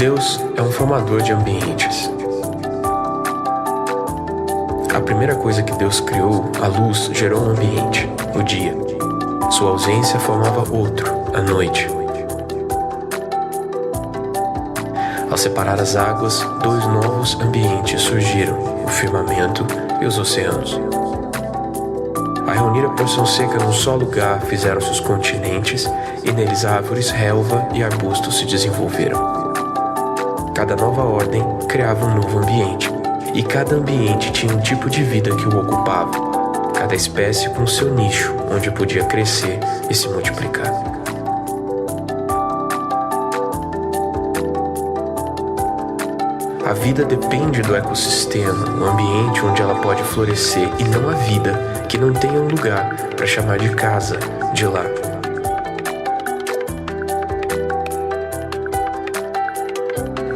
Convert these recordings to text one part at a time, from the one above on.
Deus é um formador de ambientes. A primeira coisa que Deus criou, a luz, gerou um ambiente, o dia. Sua ausência formava outro, a noite. Ao separar as águas, dois novos ambientes surgiram, o firmamento e os oceanos. A reunir a porção seca num só lugar, fizeram-se os continentes, e neles árvores, relva e arbustos se desenvolveram. Cada nova ordem criava um novo ambiente, e cada ambiente tinha um tipo de vida que o ocupava, cada espécie com seu nicho, onde podia crescer e se multiplicar. A vida depende do ecossistema, o ambiente onde ela pode florescer, e não a vida que não tenha um lugar para chamar de casa, de lar.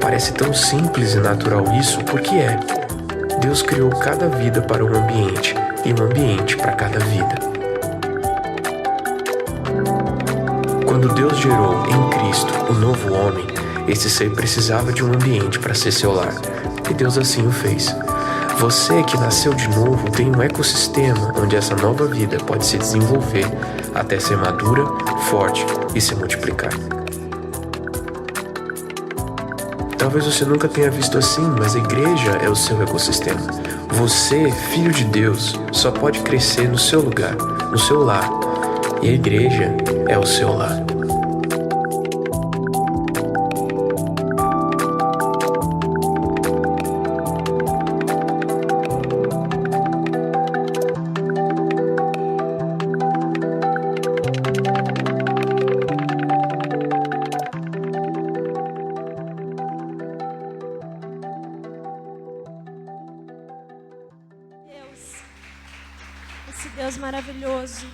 Parece tão simples e natural isso, porque é. Deus criou cada vida para um ambiente, e um ambiente para cada vida. Quando Deus gerou em Cristo o novo homem, esse ser precisava de um ambiente para ser seu lar, e Deus assim o fez. Você que nasceu de novo tem um ecossistema onde essa nova vida pode se desenvolver até ser madura, forte e se multiplicar. Talvez você nunca tenha visto assim, mas a igreja é o seu ecossistema. Você, filho de Deus, só pode crescer no seu lugar, no seu lar, e a igreja é o seu lar. Esse Deus maravilhoso.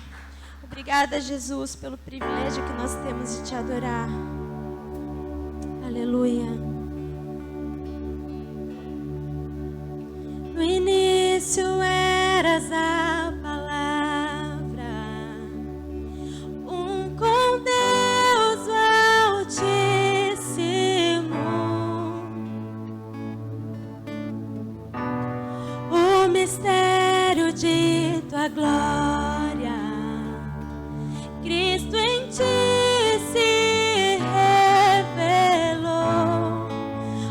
Obrigada, Jesus, pelo privilégio que nós temos de te adorar. Aleluia. No início eras a palavra, com Deus Altíssimo. O mistério de tua glória, Cristo em ti se revelou.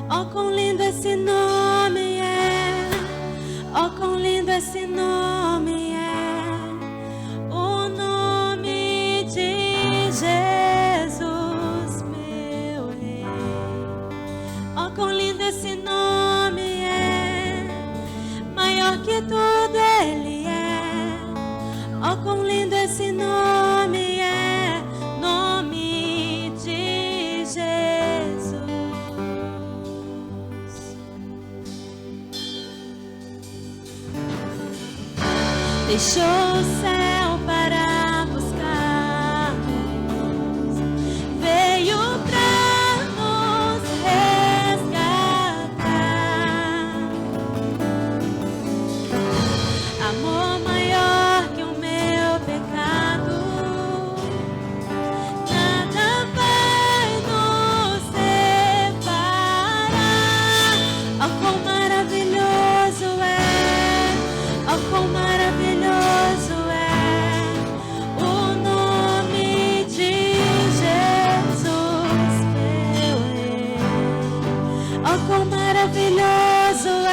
Oh, quão lindo esse nome é! Oh, quão lindo esse nome é! O nome de Jesus, meu Rei. Oh, quão lindo esse nome é! Maior que tudo Ele é. Oh, quão lindo esse nome é, nome de Jesus. Deixou o céu para buscar-nos, veio para nos resgatar. Amor maior que o meu pecado, nada vai nos separar. Oh, quão maravilhoso é! Oh, quão maravilhoso é o nome de Jesus, meu Rei. Oh, quão maravilhoso é!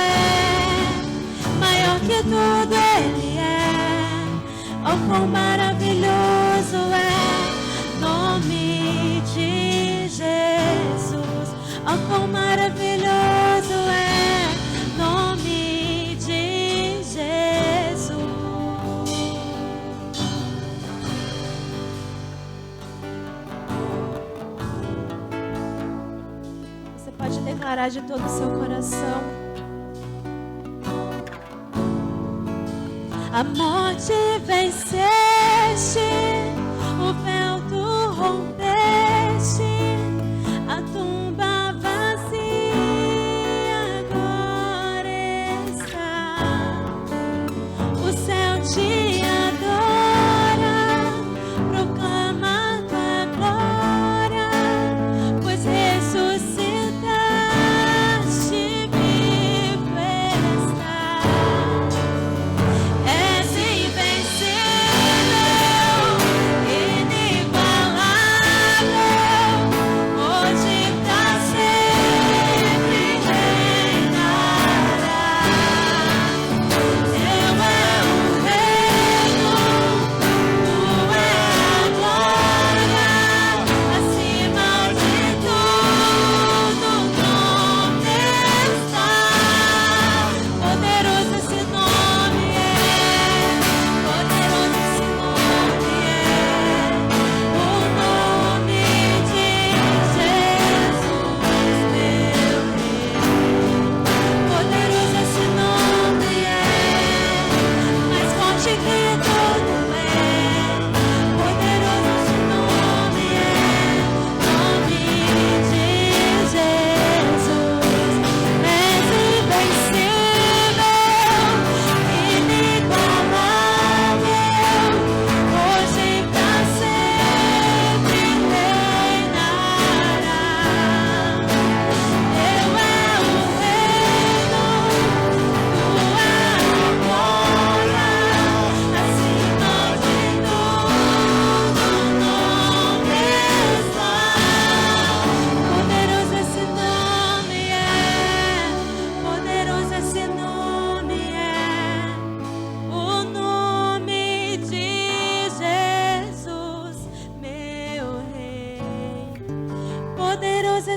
Maior que tudo Ele é. Oh, quão maravilhoso é nome de Jesus. Oh, quão maravilhoso é nome de Jesus. Você pode declarar de todo o seu coração: a morte venceste, o véu tu rompeste, a tumba vazia agora está. O céu te adora, proclama tua glória, pois ressuscitaste.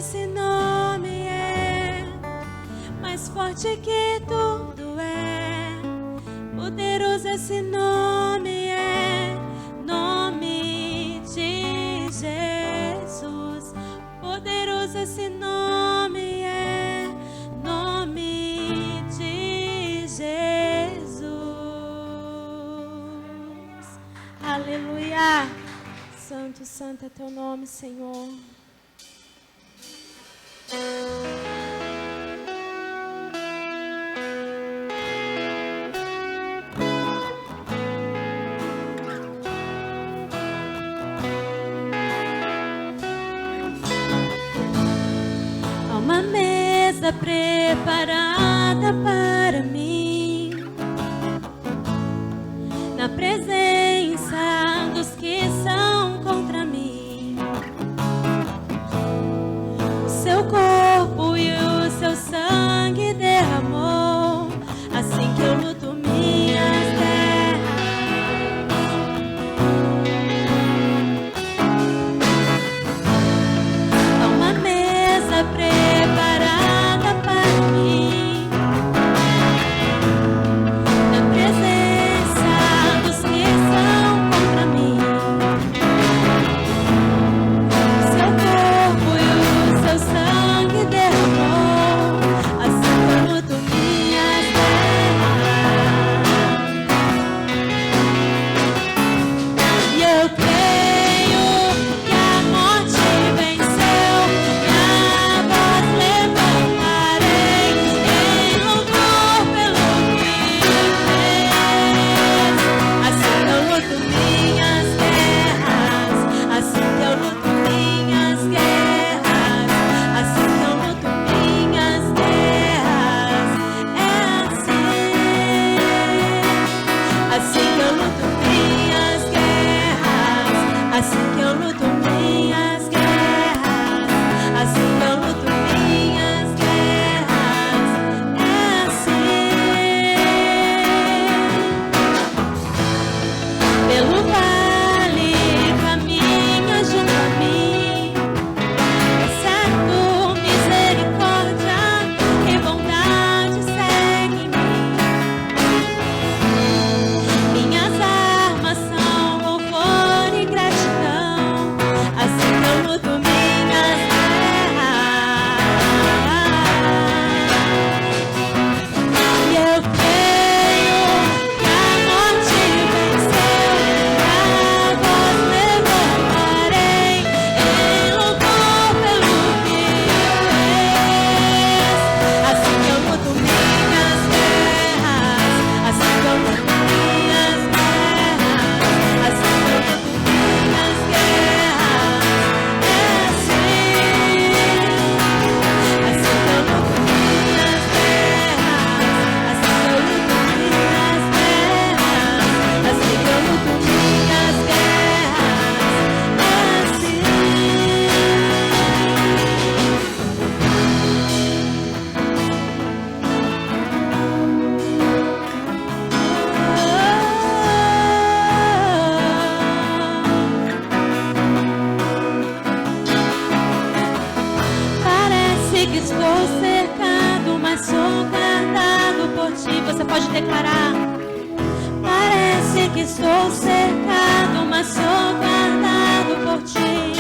esse nome é mais forte que tudo é. Poderoso esse nome é, nome de Jesus. Poderoso esse nome é, nome de Jesus. Aleluia. Santo, santo é teu nome, Senhor. Há uma mesa preparada para mim, na presença dos que são contra mim. O seu corpo e o seu sangue derramou, assim que eu luto minhas guerras. Há uma mesa preparada para mim, na presença dos que são contra mim. O seu corpo e o seu sangue derramou, assim que eu luto minhas guerras. E eu creio que a morte venceu, minha voz levantarei em louvor pelo que fez. Assim que eu luto minhas guerras, assim que eu luto minhas guerras, assim que eu luto minhas guerras. É assim que eu luto minhas guerras, assim que eu luto minhas guerras, assim que eu luto minhas guerras. É assim. Pelo vale caminha junto a mim, certo, misericórdia e bondade seguem mim. Minhas armas são louvor e gratidão, assim que eu luto minhas guerras. E eu creio que a morte venceu, minha voz levantarei em louvor pelo que fez. Assim que eu luto minhas guerras, assim que eu luto minhas guerras, assim que eu luto minhas guerras. É assim. Assim que eu luto minhas guerras, assim que eu luto minhas guerras, assim que eu luto minhas guerras. É assim. Parece que estou cercado, mas sou guardado por ti. Você pode declarar. Parece que estou cercado, mas sou guardado por ti.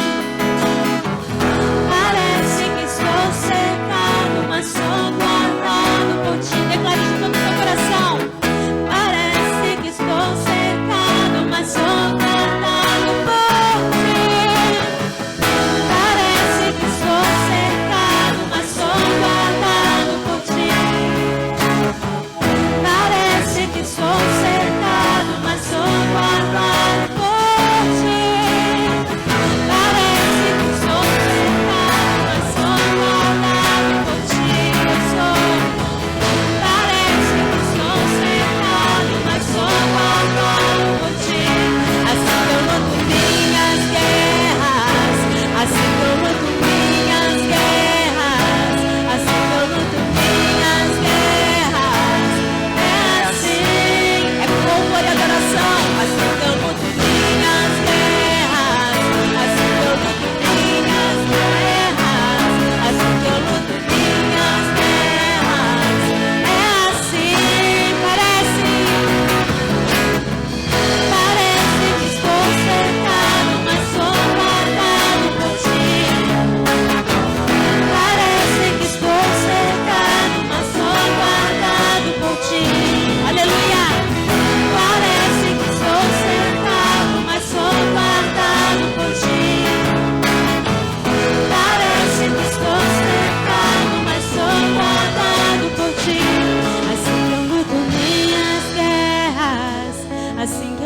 Parece que estou cercado, mas sou guardado por ti. Declare de todo o seu coração. Parece que estou cercado, mas sou guardado por ti. Parece que estou cercado, mas sou guardado por ti. Parece que estou cercado, mas sou guardado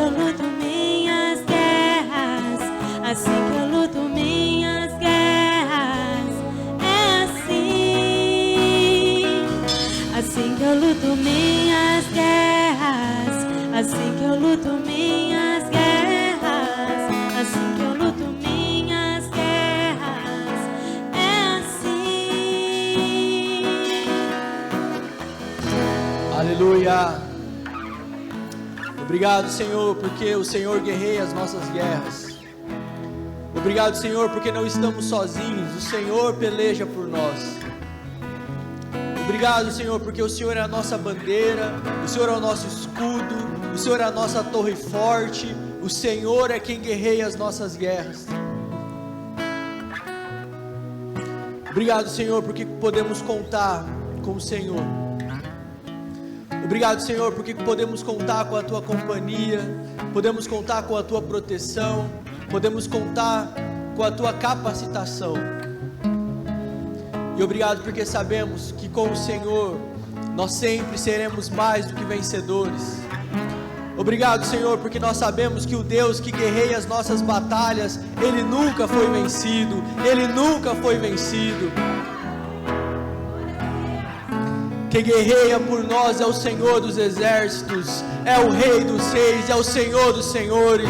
eu luto minhas guerras, assim que eu luto minhas guerras. É assim que eu luto minhas guerras, assim que eu luto minhas guerras, assim que eu luto minhas guerras. É assim. Aleluia. Obrigado, Senhor, porque o Senhor guerreia as nossas guerras. Obrigado, Senhor, porque não estamos sozinhos, o Senhor peleja por nós. Obrigado, Senhor, porque o Senhor é a nossa bandeira, o Senhor é o nosso escudo, o Senhor é a nossa torre forte, o Senhor é quem guerreia as nossas guerras. Obrigado, Senhor, porque podemos contar com o Senhor. Obrigado, Senhor, porque podemos contar com a Tua companhia, podemos contar com a Tua proteção, podemos contar com a Tua capacitação. E obrigado porque sabemos que com o Senhor nós sempre seremos mais do que vencedores. Obrigado, Senhor, porque nós sabemos que o Deus que guerreia as nossas batalhas, Ele nunca foi vencido, Ele nunca foi vencido. Quem guerreia por nós é o Senhor dos exércitos, é o Rei dos reis, é o Senhor dos senhores.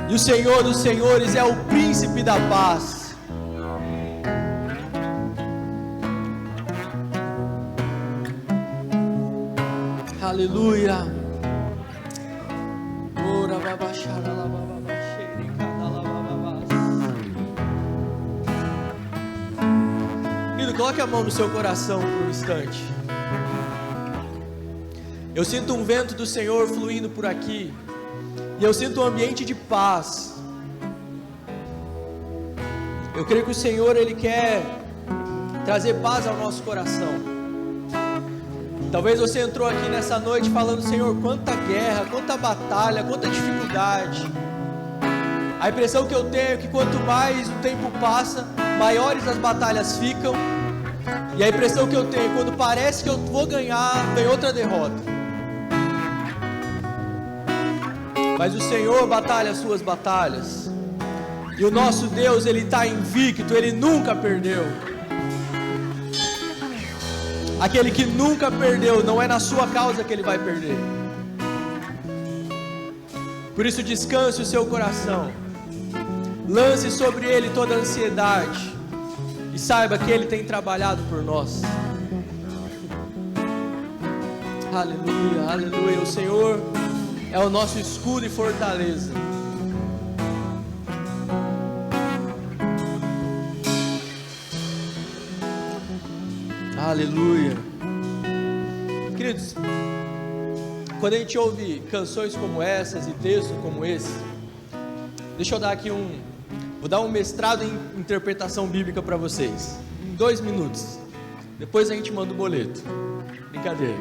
E o Senhor dos senhores é o príncipe da paz. Aleluia. Ora babaxara la babaxere cada la bababas. Querido, coloque a mão no seu coração por um instante. Eu sinto um vento do Senhor fluindo por aqui. E eu sinto um ambiente de paz. Eu creio que o Senhor, Ele quer trazer paz ao nosso coração. Talvez você entrou aqui nessa noite falando: Senhor, quanta guerra, quanta batalha, quanta dificuldade. A impressão que eu tenho é que quanto mais o tempo passa, maiores as batalhas ficam. E a impressão que eu tenho é quando parece que eu vou ganhar, vem outra derrota. Mas o Senhor batalha as suas batalhas. E o nosso Deus, Ele está invicto, Ele nunca perdeu. Aquele que nunca perdeu, não é na sua causa que Ele vai perder. Por isso descanse o seu coração. Lance sobre Ele toda a ansiedade. E saiba que Ele tem trabalhado por nós. Aleluia, aleluia. O Senhor é o nosso escudo e fortaleza. Aleluia. Queridos, quando a gente ouve canções como essas e textos como esse, deixa eu dar aqui vou dar um mestrado em interpretação bíblica para vocês, em 2 minutos. Depois a gente manda o boleto. Brincadeira.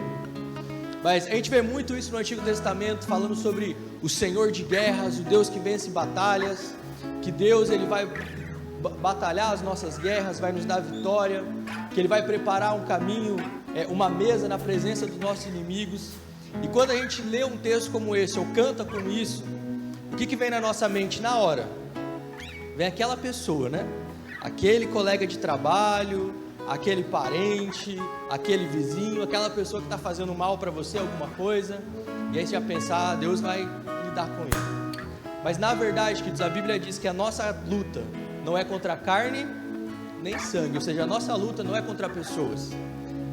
Mas a gente vê muito isso no Antigo Testamento, falando sobre o Senhor de guerras, o Deus que vence batalhas, que Deus, Ele vai batalhar as nossas guerras, vai nos dar vitória, que Ele vai preparar um caminho, uma mesa na presença dos nossos inimigos. E quando a gente lê um texto como esse, ou canta com isso, o que vem na nossa mente na hora? Vem aquela pessoa, né? Aquele colega de trabalho, aquele parente, aquele vizinho, aquela pessoa que está fazendo mal para você, alguma coisa, e aí você vai pensar: Deus vai lidar com ele. Mas na verdade, queridos, a Bíblia diz que a nossa luta não é contra carne nem sangue, ou seja, a nossa luta não é contra pessoas,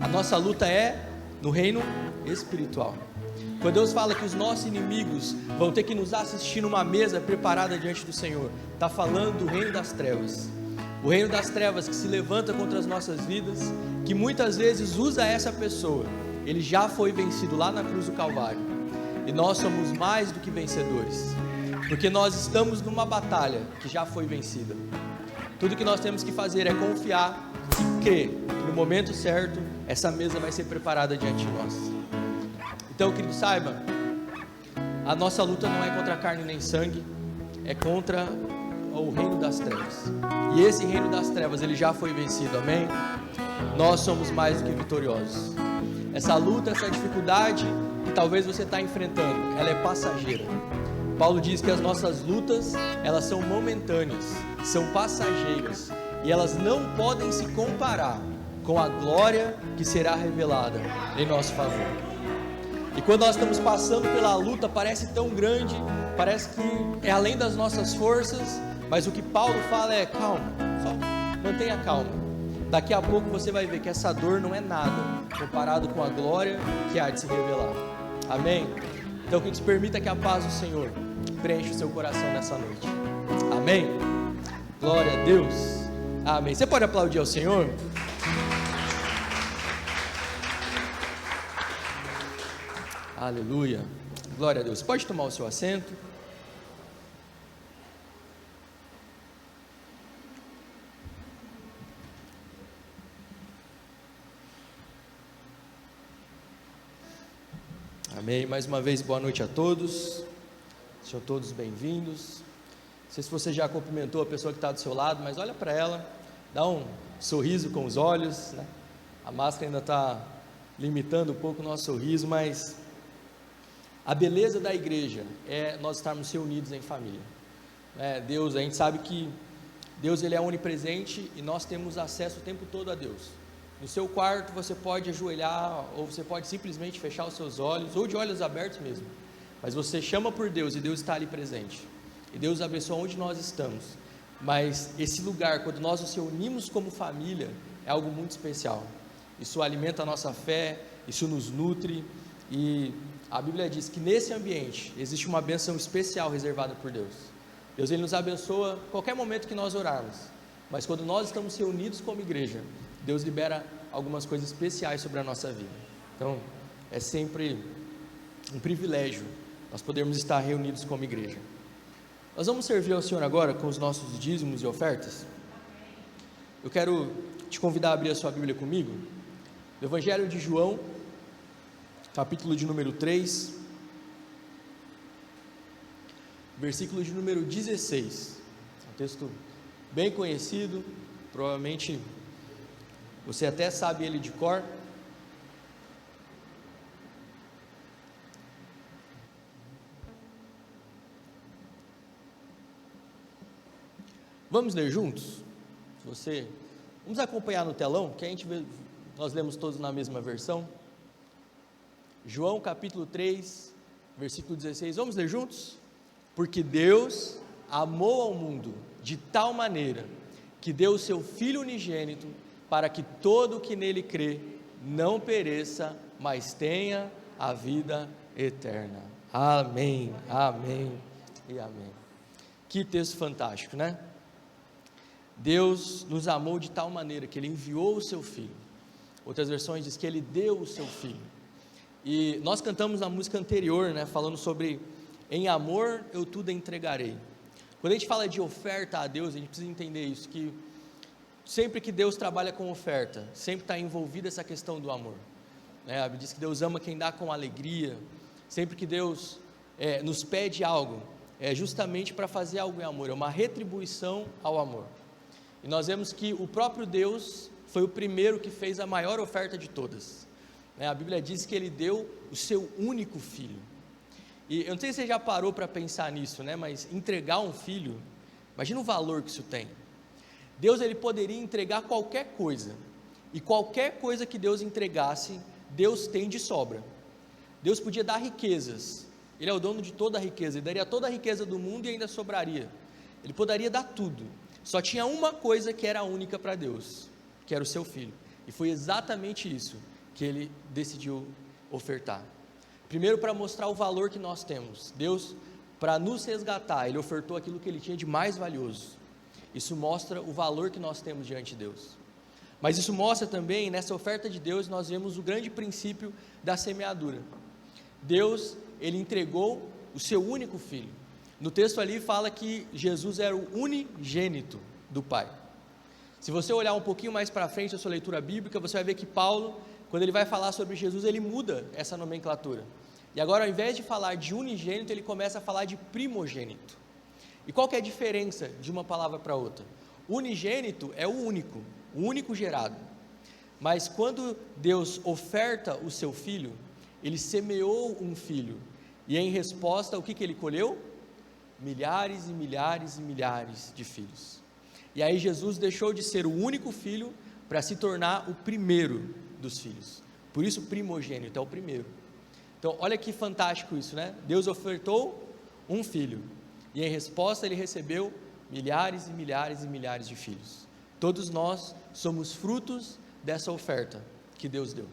a nossa luta é no reino espiritual. Quando Deus fala que os nossos inimigos vão ter que nos assistir numa mesa preparada diante do Senhor, está falando do reino das trevas. O reino das trevas que se levanta contra as nossas vidas, que muitas vezes usa essa pessoa. Ele já foi vencido lá na cruz do Calvário. E nós somos mais do que vencedores, porque nós estamos numa batalha que já foi vencida. Tudo que nós temos que fazer é confiar e crer que no momento certo essa mesa vai ser preparada diante de nós. Então, querido, saiba, a nossa luta não é contra carne nem sangue, é contra o reino das trevas. E esse reino das trevas, ele já foi vencido, amém? Nós somos mais do que vitoriosos. Essa luta, essa dificuldade que talvez você está enfrentando, ela é passageira. Paulo diz que as nossas lutas, elas são momentâneas, são passageiras, e elas não podem se comparar com a glória que será revelada em nosso favor. E quando nós estamos passando pela luta, parece tão grande, parece que é além das nossas forças, mas o que Paulo fala é: calma, só mantenha calma. Daqui a pouco você vai ver que essa dor não é nada comparado com a glória que há de se revelar. Amém? Então que te permita que a paz do Senhor preencha o seu coração nessa noite. Amém? Glória a Deus. Amém. Você pode aplaudir ao Senhor? Aleluia. Glória a Deus. Pode tomar o seu assento. Amém. Mais uma vez, boa noite a todos. Sejam todos bem-vindos. Não sei se você já cumprimentou a pessoa que está do seu lado, mas olha para ela, dá um sorriso com os olhos, né? A máscara ainda está limitando um pouco o nosso sorriso, mas a beleza da igreja é nós estarmos reunidos em família. Deus, a gente sabe que Deus, ele é onipresente e nós temos acesso o tempo todo a Deus. No seu quarto você pode ajoelhar, ou você pode simplesmente fechar os seus olhos, ou de olhos abertos mesmo, mas você chama por Deus e Deus está ali presente, e Deus abençoa onde nós estamos. Mas esse lugar, quando nós nos reunimos como família, é algo muito especial. Isso alimenta a nossa fé, isso nos nutre, e a Bíblia diz que nesse ambiente existe uma bênção especial reservada por Deus. Deus, ele nos abençoa a qualquer momento que nós orarmos, mas quando nós estamos reunidos como igreja, Deus libera algumas coisas especiais sobre a nossa vida. Então, é sempre um privilégio nós podermos estar reunidos como igreja. Nós vamos servir ao Senhor agora com os nossos dízimos e ofertas. Eu quero te convidar a abrir a sua Bíblia comigo, no Evangelho de João, capítulo de número 3, versículo de número 16, um texto bem conhecido, provavelmente você até sabe ele de cor. Vamos ler juntos? Vamos acompanhar no telão, que nós lemos todos na mesma versão. João capítulo 3, versículo 16, vamos ler juntos? Porque Deus amou ao mundo de tal maneira, que deu o seu Filho unigênito, para que todo o que nele crê, não pereça, mas tenha a vida eterna. Amém, amém e amém. Que texto fantástico, né? Deus nos amou de tal maneira, que Ele enviou o seu Filho. Outras versões diz que Ele deu o seu Filho. E nós cantamos na música anterior, né, falando sobre: em amor eu tudo entregarei. Quando a gente fala de oferta a Deus, a gente precisa entender isso, que sempre que Deus trabalha com oferta, sempre está envolvida essa questão do amor, né? A Bíblia diz que Deus ama quem dá com alegria. Sempre que Deus nos pede algo, é justamente para fazer algo em amor, é uma retribuição ao amor. E nós vemos que o próprio Deus foi o primeiro que fez a maior oferta de todas, né? A Bíblia diz que Ele deu o seu único filho. E eu não sei se você já parou para pensar nisso, né? Mas entregar um filho, imagina o valor que isso tem. Deus, ele poderia entregar qualquer coisa, e qualquer coisa que Deus entregasse, Deus tem de sobra. Deus podia dar riquezas, Ele é o dono de toda a riqueza, Ele daria toda a riqueza do mundo e ainda sobraria. Ele poderia dar tudo, só tinha uma coisa que era única para Deus, que era o seu filho, e foi exatamente isso que Ele decidiu ofertar. Primeiro, para mostrar o valor que nós temos. Deus, para nos resgatar, Ele ofertou aquilo que Ele tinha de mais valioso. Isso mostra o valor que nós temos diante de Deus. Mas isso mostra também, nessa oferta de Deus, nós vemos o grande princípio da semeadura. Deus, Ele entregou o seu único filho. No texto ali fala que Jesus era o unigênito do Pai. Se você olhar um pouquinho mais para frente a sua leitura bíblica, você vai ver que Paulo, quando ele vai falar sobre Jesus, ele muda essa nomenclatura. E agora, ao invés de falar de unigênito, ele começa a falar de primogênito. E qual que é a diferença de uma palavra para outra? Unigênito é o único gerado. Mas quando Deus oferta o seu filho, ele semeou um filho, e em resposta, o que ele colheu? Milhares e milhares e milhares de filhos. E aí Jesus deixou de ser o único filho para se tornar o primeiro dos filhos. Por isso primogênito é o primeiro. Então olha que fantástico isso, né? Deus ofertou um filho, e em resposta ele recebeu milhares e milhares e milhares de filhos. Todos nós somos frutos dessa oferta que Deus deu.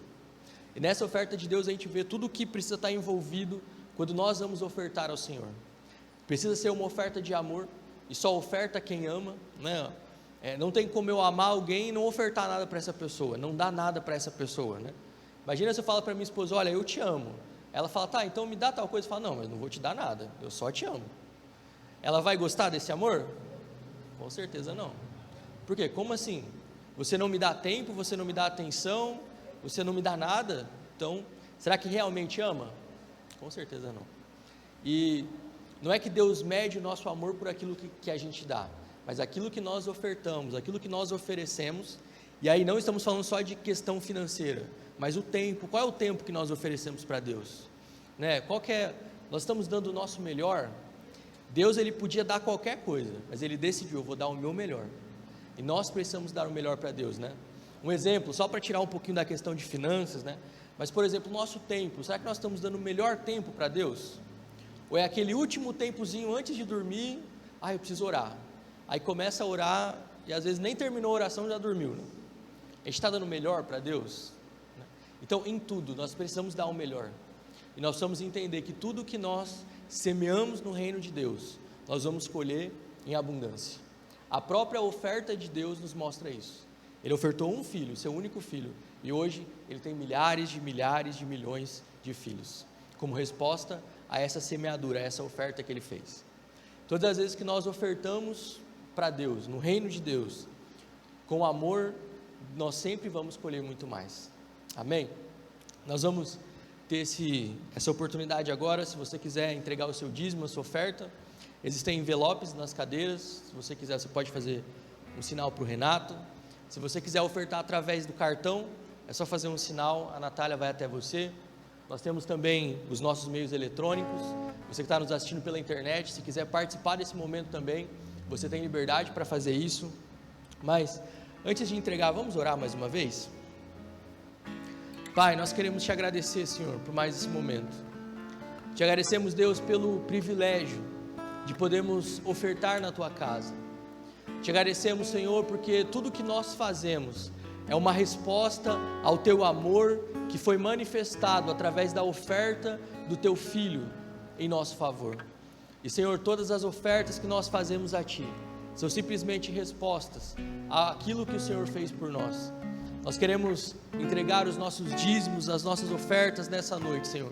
E nessa oferta de Deus a gente vê tudo o que precisa estar envolvido quando nós vamos ofertar ao Senhor. Precisa ser uma oferta de amor, e só oferta quem ama, né? Não tem como eu amar alguém e não ofertar nada para essa pessoa, não dar nada para essa pessoa, né? Imagina se eu falo para minha esposa, olha, eu te amo. Ela fala, tá, então me dá tal coisa. Eu falo, não, mas não vou te dar nada, eu só te amo. Ela vai gostar desse amor? Com certeza não. Por quê? Como assim? Você não me dá tempo, você não me dá atenção, você não me dá nada, então, será que realmente ama? Com certeza não. E não é que Deus mede o nosso amor por aquilo que a gente dá, mas aquilo que nós ofertamos, aquilo que nós oferecemos, e aí não estamos falando só de questão financeira, mas o tempo. Qual é o tempo que nós oferecemos para Deus? Né? Nós estamos dando o nosso melhor. Deus, ele podia dar qualquer coisa, mas ele decidiu, eu vou dar o meu melhor, e nós precisamos dar o melhor para Deus, né? Um exemplo, só para tirar um pouquinho da questão de finanças, né? Mas, por exemplo, o nosso tempo, será que nós estamos dando o melhor tempo para Deus? Ou é aquele último tempozinho antes de dormir, eu preciso orar, aí começa a orar, e às vezes nem terminou a oração, já dormiu, né? A gente está dando o melhor para Deus? Então, em tudo, nós precisamos dar o melhor, e nós precisamos entender que tudo que nós semeamos no reino de Deus, nós vamos colher em abundância. A própria oferta de Deus nos mostra isso. Ele ofertou um filho, seu único filho, e hoje ele tem milhares de milhões de filhos, como resposta a essa semeadura, a essa oferta que ele fez. Todas as vezes que nós ofertamos para Deus, no reino de Deus, com amor, nós sempre vamos colher muito mais. Amém? Nós vamos ter essa oportunidade agora. Se você quiser entregar o seu dízimo, a sua oferta, existem envelopes nas cadeiras. Se você quiser, você pode fazer um sinal para o Renato. Se você quiser ofertar através do cartão, é só fazer um sinal, a Natália vai até você. Nós temos também os nossos meios eletrônicos. Você que está nos assistindo pela internet, se quiser participar desse momento também, você tem liberdade para fazer isso. Mas antes de entregar, vamos orar mais uma vez? Pai, nós queremos te agradecer, Senhor, por mais esse momento. Te agradecemos, Deus, pelo privilégio de podermos ofertar na tua casa. Te agradecemos, Senhor, porque tudo que nós fazemos é uma resposta ao teu amor que foi manifestado através da oferta do teu Filho em nosso favor. E, Senhor, todas as ofertas que nós fazemos a ti são simplesmente respostas àquilo que o Senhor fez por nós. Nós queremos entregar os nossos dízimos, as nossas ofertas nessa noite, Senhor,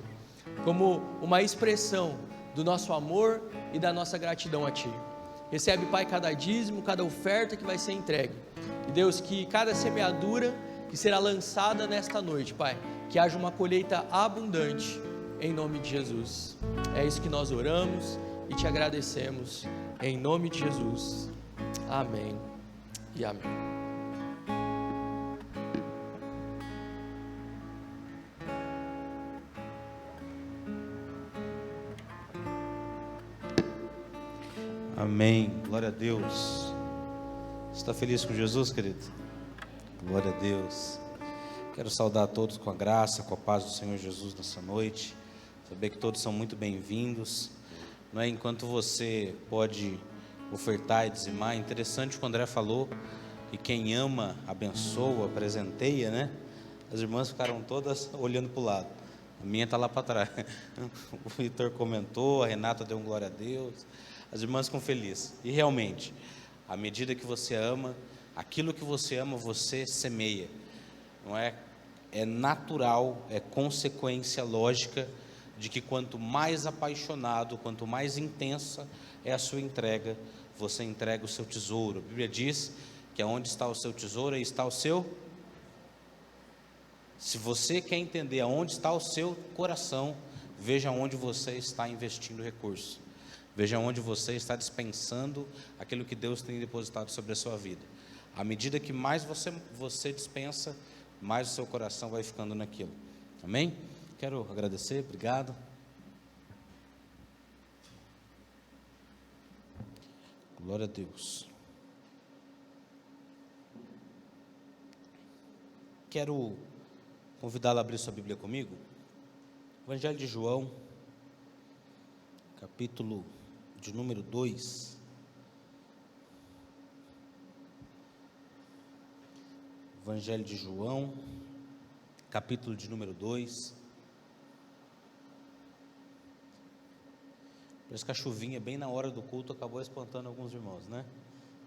como uma expressão do nosso amor e da nossa gratidão a ti. Recebe, Pai, cada dízimo, cada oferta que vai ser entregue. E Deus, que cada semeadura que será lançada nesta noite, Pai, que haja uma colheita abundante, em nome de Jesus. É isso que nós oramos e te agradecemos, em nome de Jesus. Amém e amém. Amém, glória a Deus. Você está feliz com Jesus, querido? Glória a Deus. Quero saudar a todos com a graça, com a paz do Senhor Jesus nessa noite. Saber que todos são muito bem-vindos. Não é? Enquanto você pode ofertar e dizimar, é interessante o que o André falou, que quem ama, abençoa, presenteia, né? As irmãs ficaram todas olhando para o lado. A minha está lá para trás. O Vitor comentou, a Renata deu um glória a Deus. As irmãs ficam felizes. E realmente, à medida que você ama, aquilo que você ama, você semeia. Não é? É natural, é consequência lógica de que quanto mais apaixonado, quanto mais intensa é a sua entrega, você entrega o seu tesouro. A Bíblia diz que aonde está o seu tesouro, aí está o seu. Se você quer entender aonde está o seu coração, veja onde você está investindo recursos. Veja onde você está dispensando aquilo que Deus tem depositado sobre a sua vida. À medida que mais você dispensa, mais o seu coração vai ficando naquilo. Amém? quero agradecer, obrigado. Glória a Deus. Quero convidá-la a abrir sua Bíblia comigo. Evangelho de João, capítulo de número 2. Evangelho de João, capítulo de número 2. Parece que a chuvinha bem na hora do culto acabou espantando alguns irmãos, né?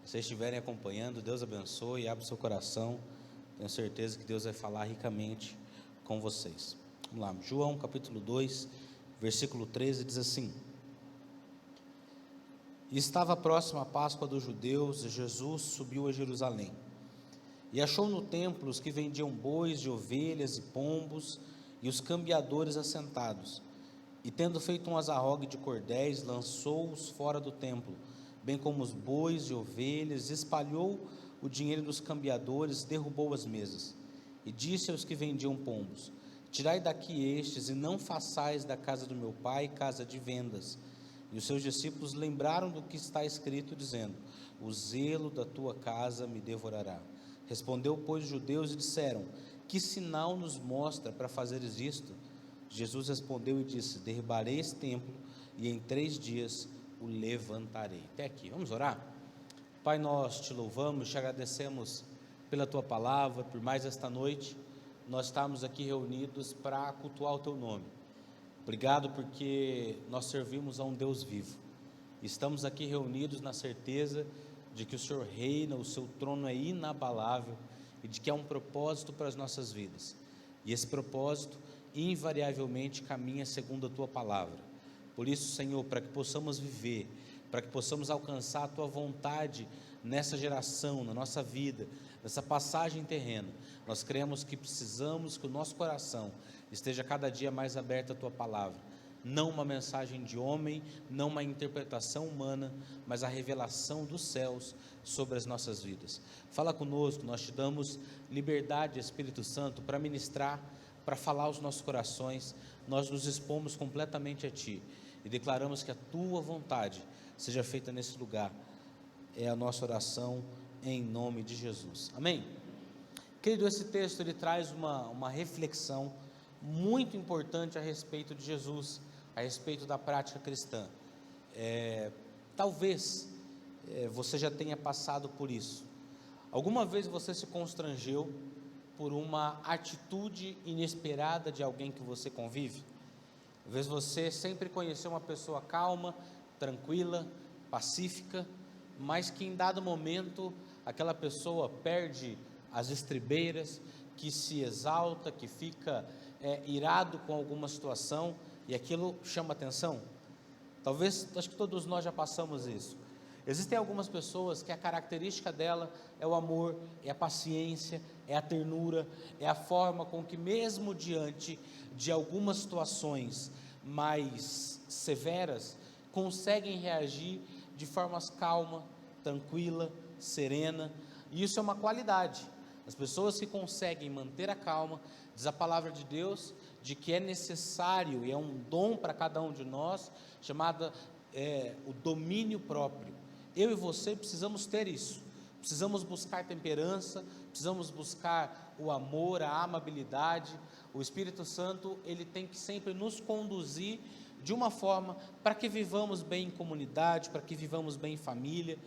Se vocês estiverem acompanhando, Deus abençoe, abre o seu coração. Tenho certeza que Deus vai falar ricamente com vocês. Vamos lá, João capítulo 2, versículo 13 diz assim: E estava próxima a Páscoa dos judeus, e Jesus subiu a Jerusalém. E achou no templo os que vendiam bois e ovelhas e pombos, e os cambiadores assentados. E tendo feito um azarrogue de cordéis, lançou-os fora do templo, bem como os bois e ovelhas, espalhou o dinheiro dos cambiadores, derrubou as mesas. E disse aos que vendiam pombos: Tirai daqui estes, e não façais da casa do meu pai casa de vendas. E os seus discípulos lembraram do que está escrito, dizendo: O zelo da tua casa me devorará. Respondeu, pois, os judeus e disseram: Que sinal nos mostra para fazeres isto? Jesus respondeu e disse: Derribarei esse templo, e em 3 dias o levantarei. Até aqui, vamos orar? Pai, nós te louvamos, te agradecemos pela tua palavra, por mais esta noite nós estamos aqui reunidos para cultuar o teu nome. Obrigado porque nós servimos a um Deus vivo. Estamos aqui reunidos na certeza de que o Senhor reina, o seu trono é inabalável e de que há um propósito para as nossas vidas. E esse propósito invariavelmente caminha segundo a tua palavra. Por isso, Senhor, para que possamos viver, para que possamos alcançar a tua vontade nessa geração, na nossa vida, nessa passagem terrena, nós cremos que precisamos que o nosso coração esteja cada dia mais aberto à tua palavra. Não uma mensagem de homem, não uma interpretação humana, mas a revelação dos céus sobre as nossas vidas. Fala conosco, nós te damos liberdade, Espírito Santo, para ministrar, para falar aos nossos corações. Nós nos expomos completamente a Ti e declaramos que a Tua vontade seja feita nesse lugar. É a nossa oração em nome de Jesus. Amém? Querido, esse texto ele traz uma reflexão muito importante a respeito de Jesus, a respeito da prática cristã. Talvez você já tenha passado por isso. Alguma vez você se constrangeu por uma atitude inesperada de alguém que você convive? Às vezes você sempre conheceu uma pessoa calma, tranquila, pacífica, mas que em dado momento aquela pessoa perde as estribeiras, que se exalta, que fica irado com alguma situação e aquilo chama atenção. Talvez, acho que todos nós já passamos isso. Existem algumas pessoas que a característica dela é o amor, é a paciência, é a ternura, é a forma com que mesmo diante de algumas situações mais severas, conseguem reagir de forma calma, tranquila, serena, e isso é uma qualidade. As pessoas que conseguem manter a calma, diz a palavra de Deus, de que é necessário e é um dom para cada um de nós, chamado o domínio próprio. Eu e você precisamos ter isso, precisamos buscar temperança, precisamos buscar o amor, a amabilidade. O Espírito Santo, ele tem que sempre nos conduzir de uma forma para que vivamos bem em comunidade, para que vivamos bem em família.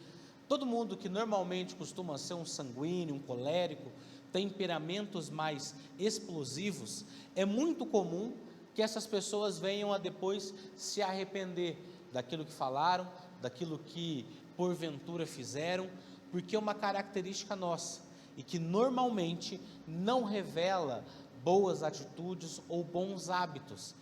Todo mundo que normalmente costuma ser um sanguíneo, um colérico, temperamentos mais explosivos, é muito comum que essas pessoas venham a depois se arrepender daquilo que falaram, daquilo que porventura fizeram, porque é uma característica nossa e que normalmente não revela boas atitudes ou bons hábitos.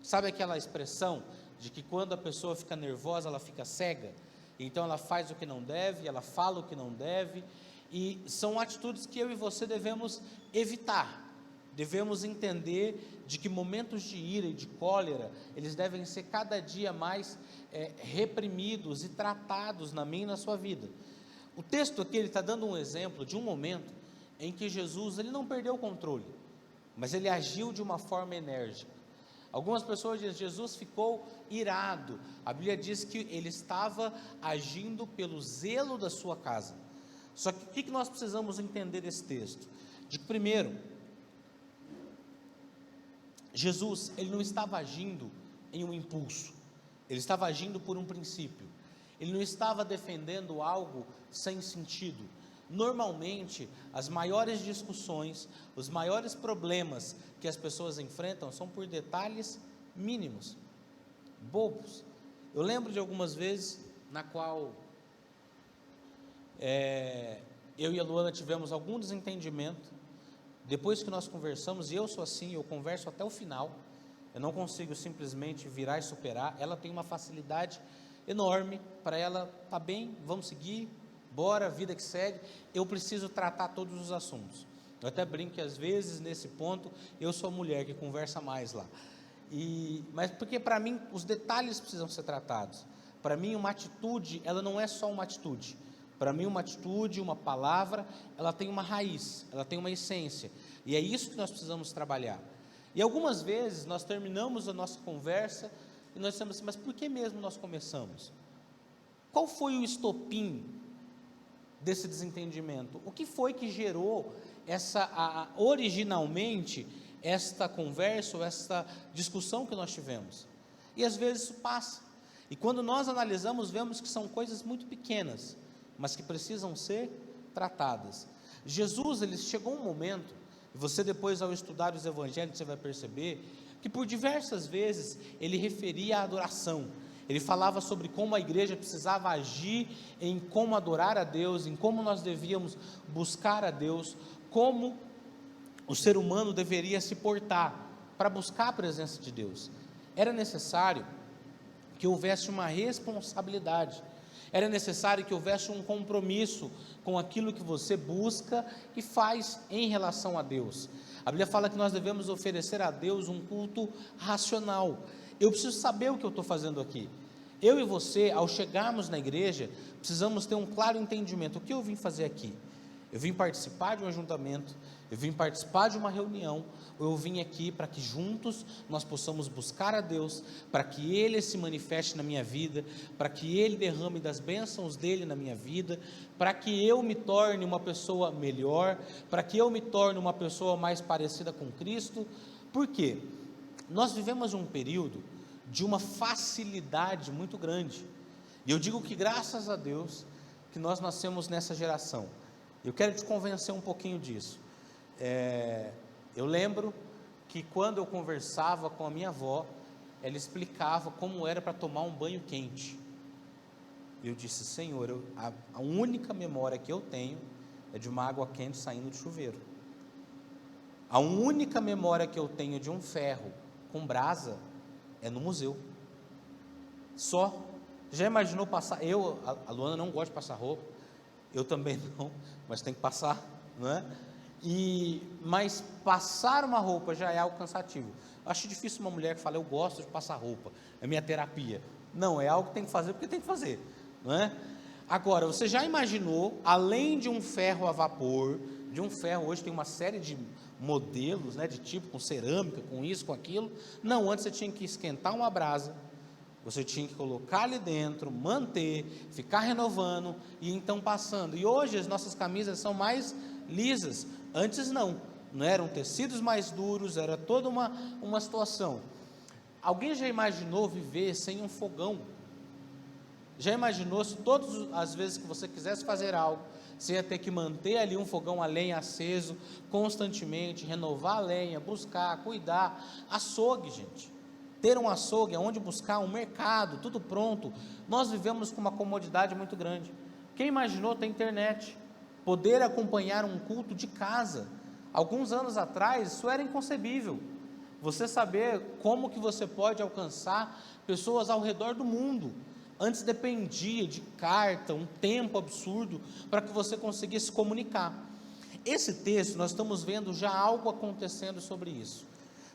Sabe aquela expressão de que quando a pessoa fica nervosa, ela fica cega? Então ela faz o que não deve, ela fala o que não deve, e são atitudes que eu e você devemos evitar. Devemos entender de que momentos de ira e de cólera, eles devem ser cada dia mais reprimidos e tratados na minha e na sua vida. O texto aqui, ele está dando um exemplo de um momento em que Jesus, ele não perdeu o controle, mas ele agiu de uma forma enérgica. Algumas pessoas dizem, Jesus ficou irado. A Bíblia diz que ele estava agindo pelo zelo da sua casa. Só que o que nós precisamos entender desse texto? De que, primeiro, Jesus, ele não estava agindo em um impulso, ele estava agindo por um princípio, ele não estava defendendo algo sem sentido. Normalmente, as maiores discussões, os maiores problemas que as pessoas enfrentam são por detalhes mínimos, bobos. Eu lembro de algumas vezes na qual eu e a Luana tivemos algum desentendimento. Depois que nós conversamos, e eu sou assim, eu converso até o final, eu não consigo simplesmente virar e superar. Ela tem uma facilidade enorme, para ela, tá bem, vamos seguir, bora, vida que segue. Eu preciso tratar todos os assuntos. Eu até brinco que às vezes nesse ponto eu sou a mulher que conversa mais lá, mas porque para mim os detalhes precisam ser tratados. Para mim uma atitude, ela não é só uma atitude. Para mim uma atitude, uma palavra, ela tem uma raiz, ela tem uma essência, e é isso que nós precisamos trabalhar. E algumas vezes nós terminamos a nossa conversa e nós dizemos assim, mas por que mesmo nós começamos? Qual foi o estopim desse desentendimento? O que foi que gerou originalmente esta conversa ou esta discussão que nós tivemos? E às vezes isso passa, e quando nós analisamos, vemos que são coisas muito pequenas, mas que precisam ser tratadas. Jesus, ele chegou um momento, e você depois ao estudar os evangelhos, você vai perceber, que por diversas vezes, ele referia à adoração, ele falava sobre como a igreja precisava agir, em como adorar a Deus, em como nós devíamos buscar a Deus, como o ser humano deveria se portar, para buscar a presença de Deus. Era necessário que houvesse uma responsabilidade, era necessário que houvesse um compromisso com aquilo que você busca e faz em relação a Deus. A Bíblia fala que nós devemos oferecer a Deus um culto racional. Eu preciso saber o que eu estou fazendo aqui. Eu e você, ao chegarmos na igreja, precisamos ter um claro entendimento. O que eu vim fazer aqui? Eu vim participar de um ajuntamento, eu vim participar de uma reunião, ou eu vim aqui para que juntos nós possamos buscar a Deus, para que Ele se manifeste na minha vida, para que Ele derrame das bênçãos dEle na minha vida, para que eu me torne uma pessoa melhor, para que eu me torne uma pessoa mais parecida com Cristo. Por quê? Nós vivemos um período de uma facilidade muito grande, e eu digo que graças a Deus que nós nascemos nessa geração. Eu quero te convencer um pouquinho disso. Eu lembro que quando eu conversava com a minha avó, ela explicava como era para tomar um banho quente. Eu disse, Senhor, a única memória que eu tenho é de uma água quente saindo do chuveiro. A única memória que eu tenho de um ferro com brasa é no museu. Só. Já imaginou passar? A Luana não gosta de passar roupa. Eu também não, mas tem que passar, não é? Mas passar uma roupa já é algo cansativo. Eu acho difícil uma mulher que fala, eu gosto de passar roupa, é minha terapia. Não, é algo que tem que fazer porque tem que fazer, não é? Agora, você já imaginou, além de um ferro a vapor, de um ferro, hoje tem uma série de modelos, né, de tipo, com cerâmica, com isso, com aquilo. Não, antes você tinha que esquentar uma brasa, você tinha que colocar ali dentro, manter, ficar renovando e então passando. E hoje as nossas camisas são mais lisas. Antes não eram tecidos mais duros, era toda uma situação. Alguém já imaginou viver sem um fogão? Já imaginou se todas as vezes que você quisesse fazer algo, você ia ter que manter ali um fogão a lenha aceso constantemente, renovar a lenha, buscar, cuidar. Açougue, gente. Ter um açougue, onde buscar um mercado, tudo pronto. Nós vivemos com uma comodidade muito grande. Quem imaginou ter internet, poder acompanhar um culto de casa? Alguns anos atrás isso era inconcebível. Você saber como que você pode alcançar pessoas ao redor do mundo. Antes dependia de carta, um tempo absurdo para que você conseguisse se comunicar. Esse texto nós estamos vendo já algo acontecendo sobre isso.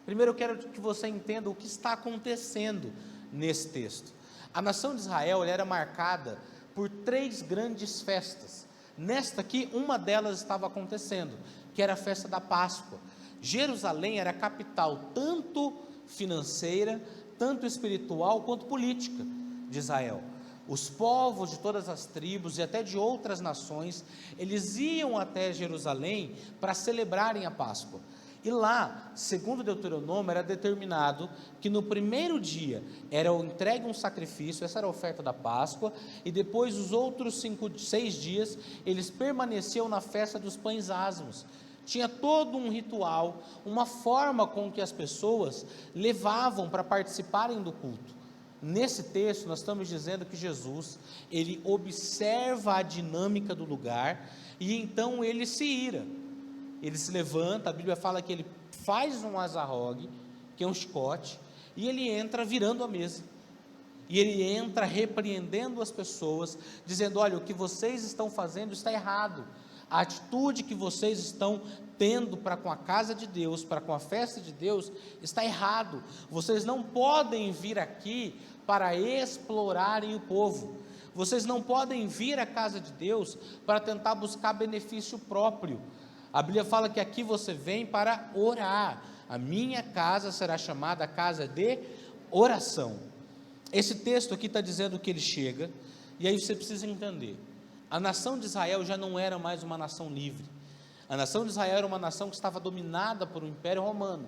Primeiro eu quero que você entenda o que está acontecendo nesse texto. A nação de Israel era marcada por 3 grandes festas. Nesta aqui, uma delas estava acontecendo, que era a festa da Páscoa. Jerusalém era a capital tanto financeira, tanto espiritual quanto política de Israel. Os povos de todas as tribos e até de outras nações, eles iam até Jerusalém para celebrarem a Páscoa. E lá, segundo Deuteronômio, era determinado que no primeiro dia era entregue um sacrifício, essa era a oferta da Páscoa, e depois os outros 6 dias, eles permaneciam na festa dos pães asmos. Tinha todo um ritual, uma forma com que as pessoas levavam para participarem do culto. Nesse texto, nós estamos dizendo que Jesus, ele observa a dinâmica do lugar, e então ele se ira. Ele se levanta, a Bíblia fala que ele faz um azarrogue, que é um chicote, e ele entra virando a mesa, e ele entra repreendendo as pessoas, dizendo: olha, o que vocês estão fazendo está errado, a atitude que vocês estão tendo para com a casa de Deus, para com a festa de Deus, está errado, vocês não podem vir aqui para explorarem o povo, vocês não podem vir à casa de Deus para tentar buscar benefício próprio. A Bíblia fala que aqui você vem para orar, a minha casa será chamada casa de oração. Esse texto aqui está dizendo que ele chega, e aí você precisa entender, a nação de Israel já não era mais uma nação livre, a nação de Israel era uma nação que estava dominada por um império romano.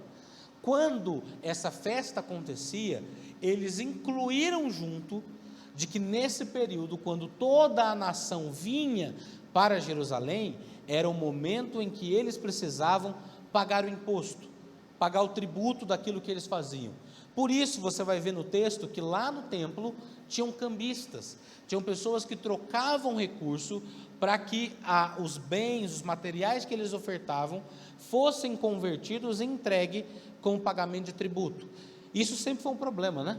Quando essa festa acontecia, eles incluíram junto, de que nesse período, quando toda a nação vinha para Jerusalém, era o momento em que eles precisavam pagar o imposto, pagar o tributo daquilo que eles faziam. Por isso você vai ver no texto que lá no templo tinham cambistas, tinham pessoas que trocavam recurso para que os bens, os materiais que eles ofertavam fossem convertidos e entregue com o pagamento de tributo. Isso sempre foi um problema, né?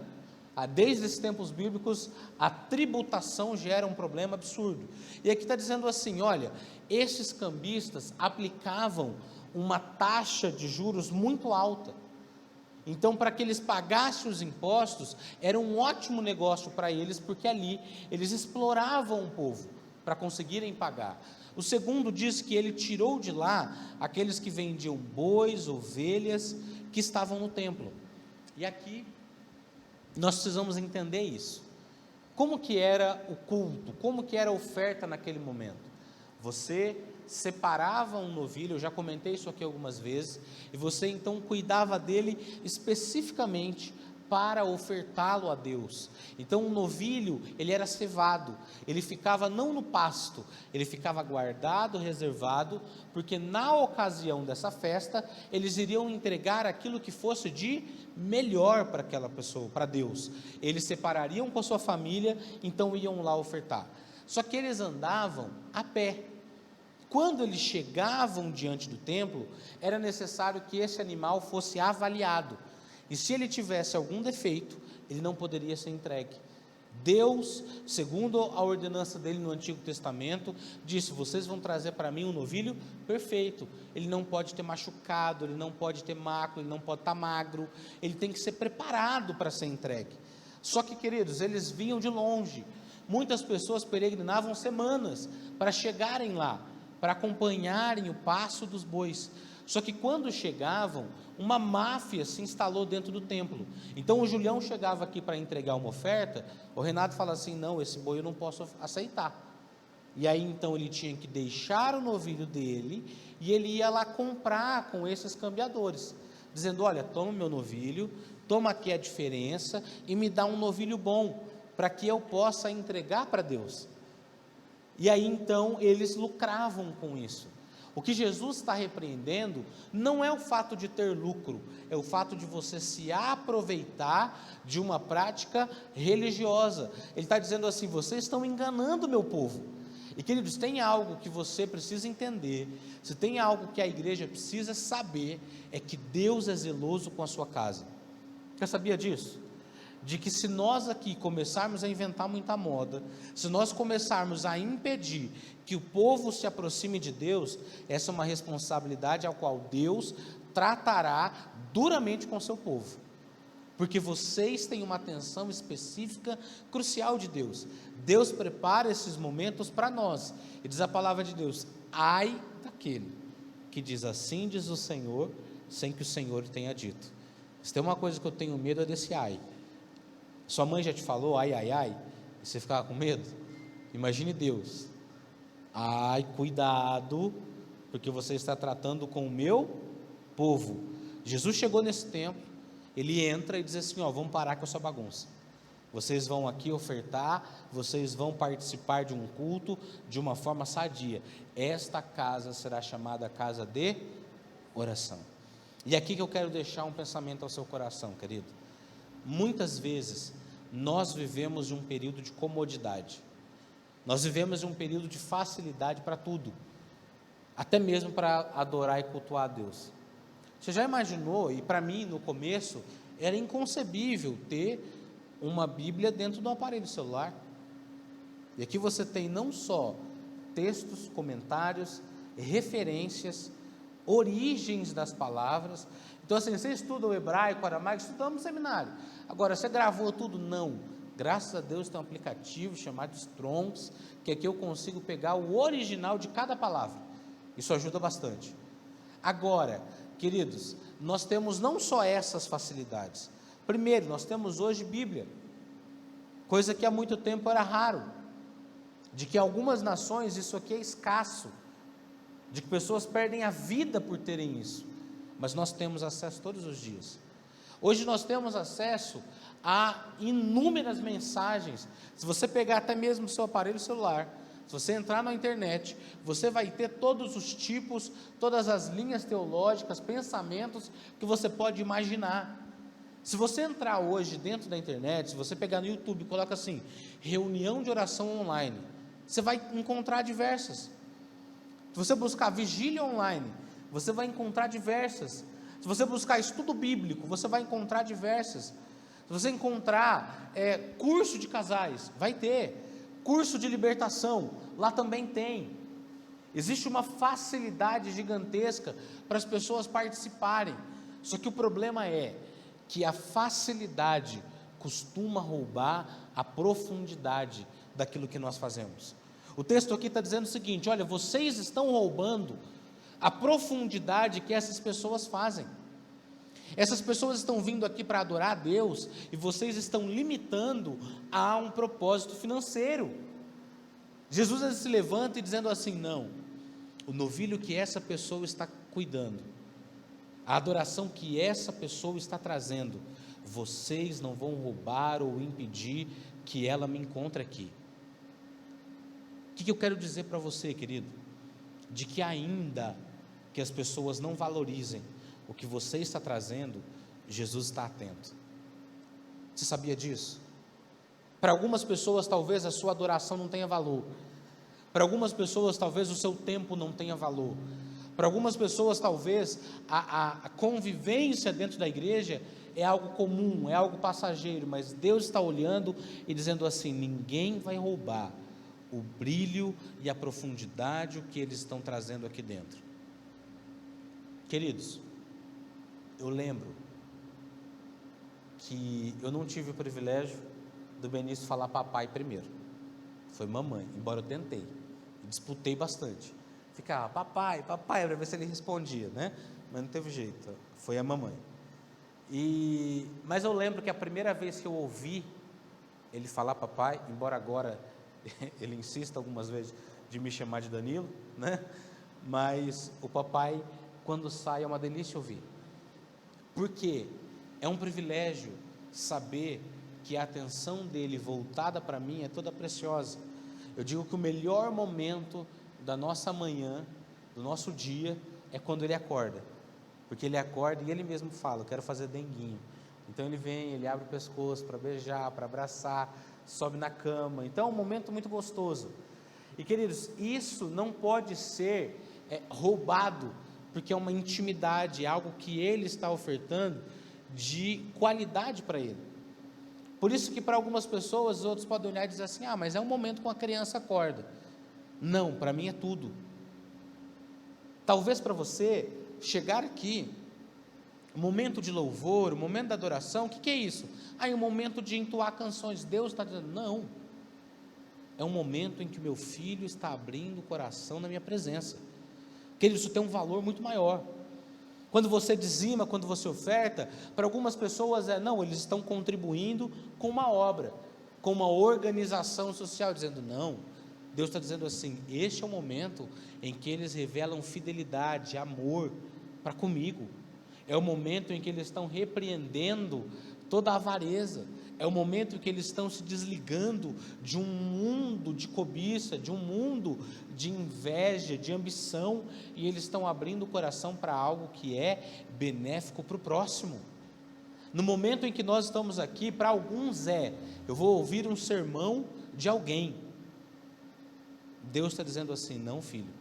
Desde esses tempos bíblicos, a tributação gera um problema absurdo. E aqui está dizendo assim: olha, esses cambistas aplicavam uma taxa de juros muito alta. Então, para que eles pagassem os impostos, era um ótimo negócio para eles, porque ali eles exploravam o povo para conseguirem pagar. O segundo diz que ele tirou de lá aqueles que vendiam bois, ovelhas, que estavam no templo. E aqui nós precisamos entender isso. Como que era o culto? Como que era a oferta naquele momento? Você separava um novilho, eu já comentei isso aqui algumas vezes, e você então cuidava dele especificamente para ofertá-lo a Deus. Então o novilho, ele era cevado, ele ficava não no pasto, ele ficava guardado, reservado, porque na ocasião dessa festa, eles iriam entregar aquilo que fosse de melhor para aquela pessoa, para Deus. Eles separariam com a sua família, então iam lá ofertar. Só que eles andavam a pé. Quando eles chegavam diante do templo, era necessário que esse animal fosse avaliado, e se ele tivesse algum defeito, ele não poderia ser entregue. Deus, segundo a ordenança dele no Antigo Testamento, disse: vocês vão trazer para mim um novilho perfeito, ele não pode ter machucado, ele não pode ter mácula, ele não pode estar magro, ele tem que ser preparado para ser entregue. Só que, queridos, eles vinham de longe, muitas pessoas peregrinavam semanas para chegarem lá, para acompanharem o passo dos bois. Só que quando chegavam, uma máfia se instalou dentro do templo. Então o Julião chegava aqui para entregar uma oferta, o Renato fala assim: não, esse boi eu não posso aceitar. E aí então ele tinha que deixar o novilho dele, e ele ia lá comprar com esses cambiadores, dizendo: olha, toma meu novilho, toma aqui a diferença, e me dá um novilho bom, para que eu possa entregar para Deus. E aí então eles lucravam com isso. O que Jesus está repreendendo não é o fato de ter lucro, é o fato de você se aproveitar de uma prática religiosa. Ele está dizendo assim: vocês estão enganando o meu povo. E, queridos, tem algo que você precisa entender, se tem algo que a igreja precisa saber, é que Deus é zeloso com a sua casa. Você sabia disso? De que se nós aqui começarmos a inventar muita moda, se nós começarmos a impedir que o povo se aproxime de Deus, essa é uma responsabilidade ao qual Deus tratará duramente com o seu povo, porque vocês têm uma atenção específica, crucial de Deus. Deus prepara esses momentos para nós, e diz a palavra de Deus: ai daquele que diz assim diz o Senhor, sem que o Senhor tenha dito. Se tem uma coisa que eu tenho medo é desse ai. Sua mãe já te falou ai, ai, ai, e você ficava com medo? Imagine Deus. Ai, cuidado, porque você está tratando com o meu povo. Jesus chegou nesse templo, ele entra e diz assim: ó, vamos parar com essa bagunça. Vocês vão aqui ofertar, vocês vão participar de um culto de uma forma sadia. Esta casa será chamada casa de oração. E aqui que eu quero deixar um pensamento ao seu coração, querido. Muitas vezes nós vivemos de um período de comodidade. Nós vivemos de um período de facilidade para tudo, até mesmo para adorar e cultuar a Deus. Você já imaginou? E para mim no começo era inconcebível ter uma Bíblia dentro do aparelho celular. E aqui você tem não só textos, comentários, referências, origens das palavras. Então assim, você estuda o hebraico, o aramaico, estudamos no seminário. Agora, você gravou tudo? Não. Graças a Deus tem um aplicativo chamado Strongs, que aqui eu consigo pegar o original de cada palavra. Isso ajuda bastante. Agora, queridos, nós temos não só essas facilidades. Primeiro, nós temos hoje Bíblia, coisa que há muito tempo era raro, de que em algumas nações isso aqui é escasso, de que pessoas perdem a vida por terem isso, mas nós temos acesso todos os dias. Hoje nós temos acesso a inúmeras mensagens. Se você pegar até mesmo o seu aparelho celular, se você entrar na internet, você vai ter todos os tipos, todas as linhas teológicas, pensamentos que você pode imaginar. Se você entrar hoje dentro da internet, se você pegar no YouTube e coloca assim, reunião de oração online, você vai encontrar diversas. Se você buscar vigília online, você vai encontrar diversas. Se você buscar estudo bíblico, você vai encontrar diversas. Se você encontrar curso de casais, vai ter. Curso de libertação, lá também tem. Existe uma facilidade gigantesca para as pessoas participarem. Só que o problema é que a facilidade costuma roubar a profundidade daquilo que nós fazemos. O texto aqui está dizendo o seguinte: olha, vocês estão roubando a profundidade que essas pessoas fazem. Essas pessoas estão vindo aqui para adorar a Deus e vocês estão limitando a um propósito financeiro. Jesus se levanta e dizendo assim: não, o novilho que essa pessoa está cuidando, a adoração que essa pessoa está trazendo, vocês não vão roubar ou impedir que ela me encontre aqui. O que eu quero dizer para você, querido? De que ainda que as pessoas não valorizem o que você está trazendo, Jesus está atento. Você sabia disso? Para algumas pessoas talvez a sua adoração não tenha valor. Para algumas pessoas talvez o seu tempo não tenha valor. Para algumas pessoas talvez a convivência dentro da igreja é algo comum, é algo passageiro, mas Deus está olhando e dizendo assim: ninguém vai roubar o brilho e a profundidade o que eles estão trazendo aqui dentro. Queridos, eu lembro que eu não tive o privilégio do Benício falar papai primeiro, foi mamãe, embora eu tentei, disputei bastante, ficava papai, papai, para ver se ele respondia, né? Mas não teve jeito, foi a mamãe. Mas eu lembro que a primeira vez que eu ouvi ele falar papai, embora agora ele insista algumas vezes de me chamar de Danilo, né? Mas o papai, quando sai, é uma delícia ouvir, porque é um privilégio saber que a atenção dele voltada para mim é toda preciosa. Eu digo que o melhor momento da nossa manhã, do nosso dia, é quando ele acorda, porque ele acorda e ele mesmo fala: eu quero fazer denguinho. Então ele vem, ele abre o pescoço para beijar, para abraçar, sobe na cama. Então é um momento muito gostoso. E queridos, isso não pode ser roubado, porque é uma intimidade, é algo que ele está ofertando de qualidade para ele. Por isso que para algumas pessoas, os outros podem olhar e dizer assim: ah, mas é um momento com a criança acorda. Não, para mim é tudo. Talvez para você, chegar aqui, o momento de louvor, o momento da adoração, o que é isso? Um momento de entoar canções. Deus está dizendo: não, é um momento em que meu filho está abrindo o coração na minha presença. Querido, isso tem um valor muito maior. Quando você dizima, quando você oferta, para algumas pessoas não, eles estão contribuindo com uma obra, com uma organização social, dizendo não. Deus está dizendo assim, este é o momento em que eles revelam fidelidade, amor para comigo. É o momento em que eles estão repreendendo toda a avareza. É o momento em que eles estão se desligando de um mundo de cobiça, de um mundo de inveja, de ambição, e eles estão abrindo o coração para algo que é benéfico para o próximo. No momento em que nós estamos aqui, para alguns eu vou ouvir um sermão de alguém. Deus está dizendo assim, não, filho,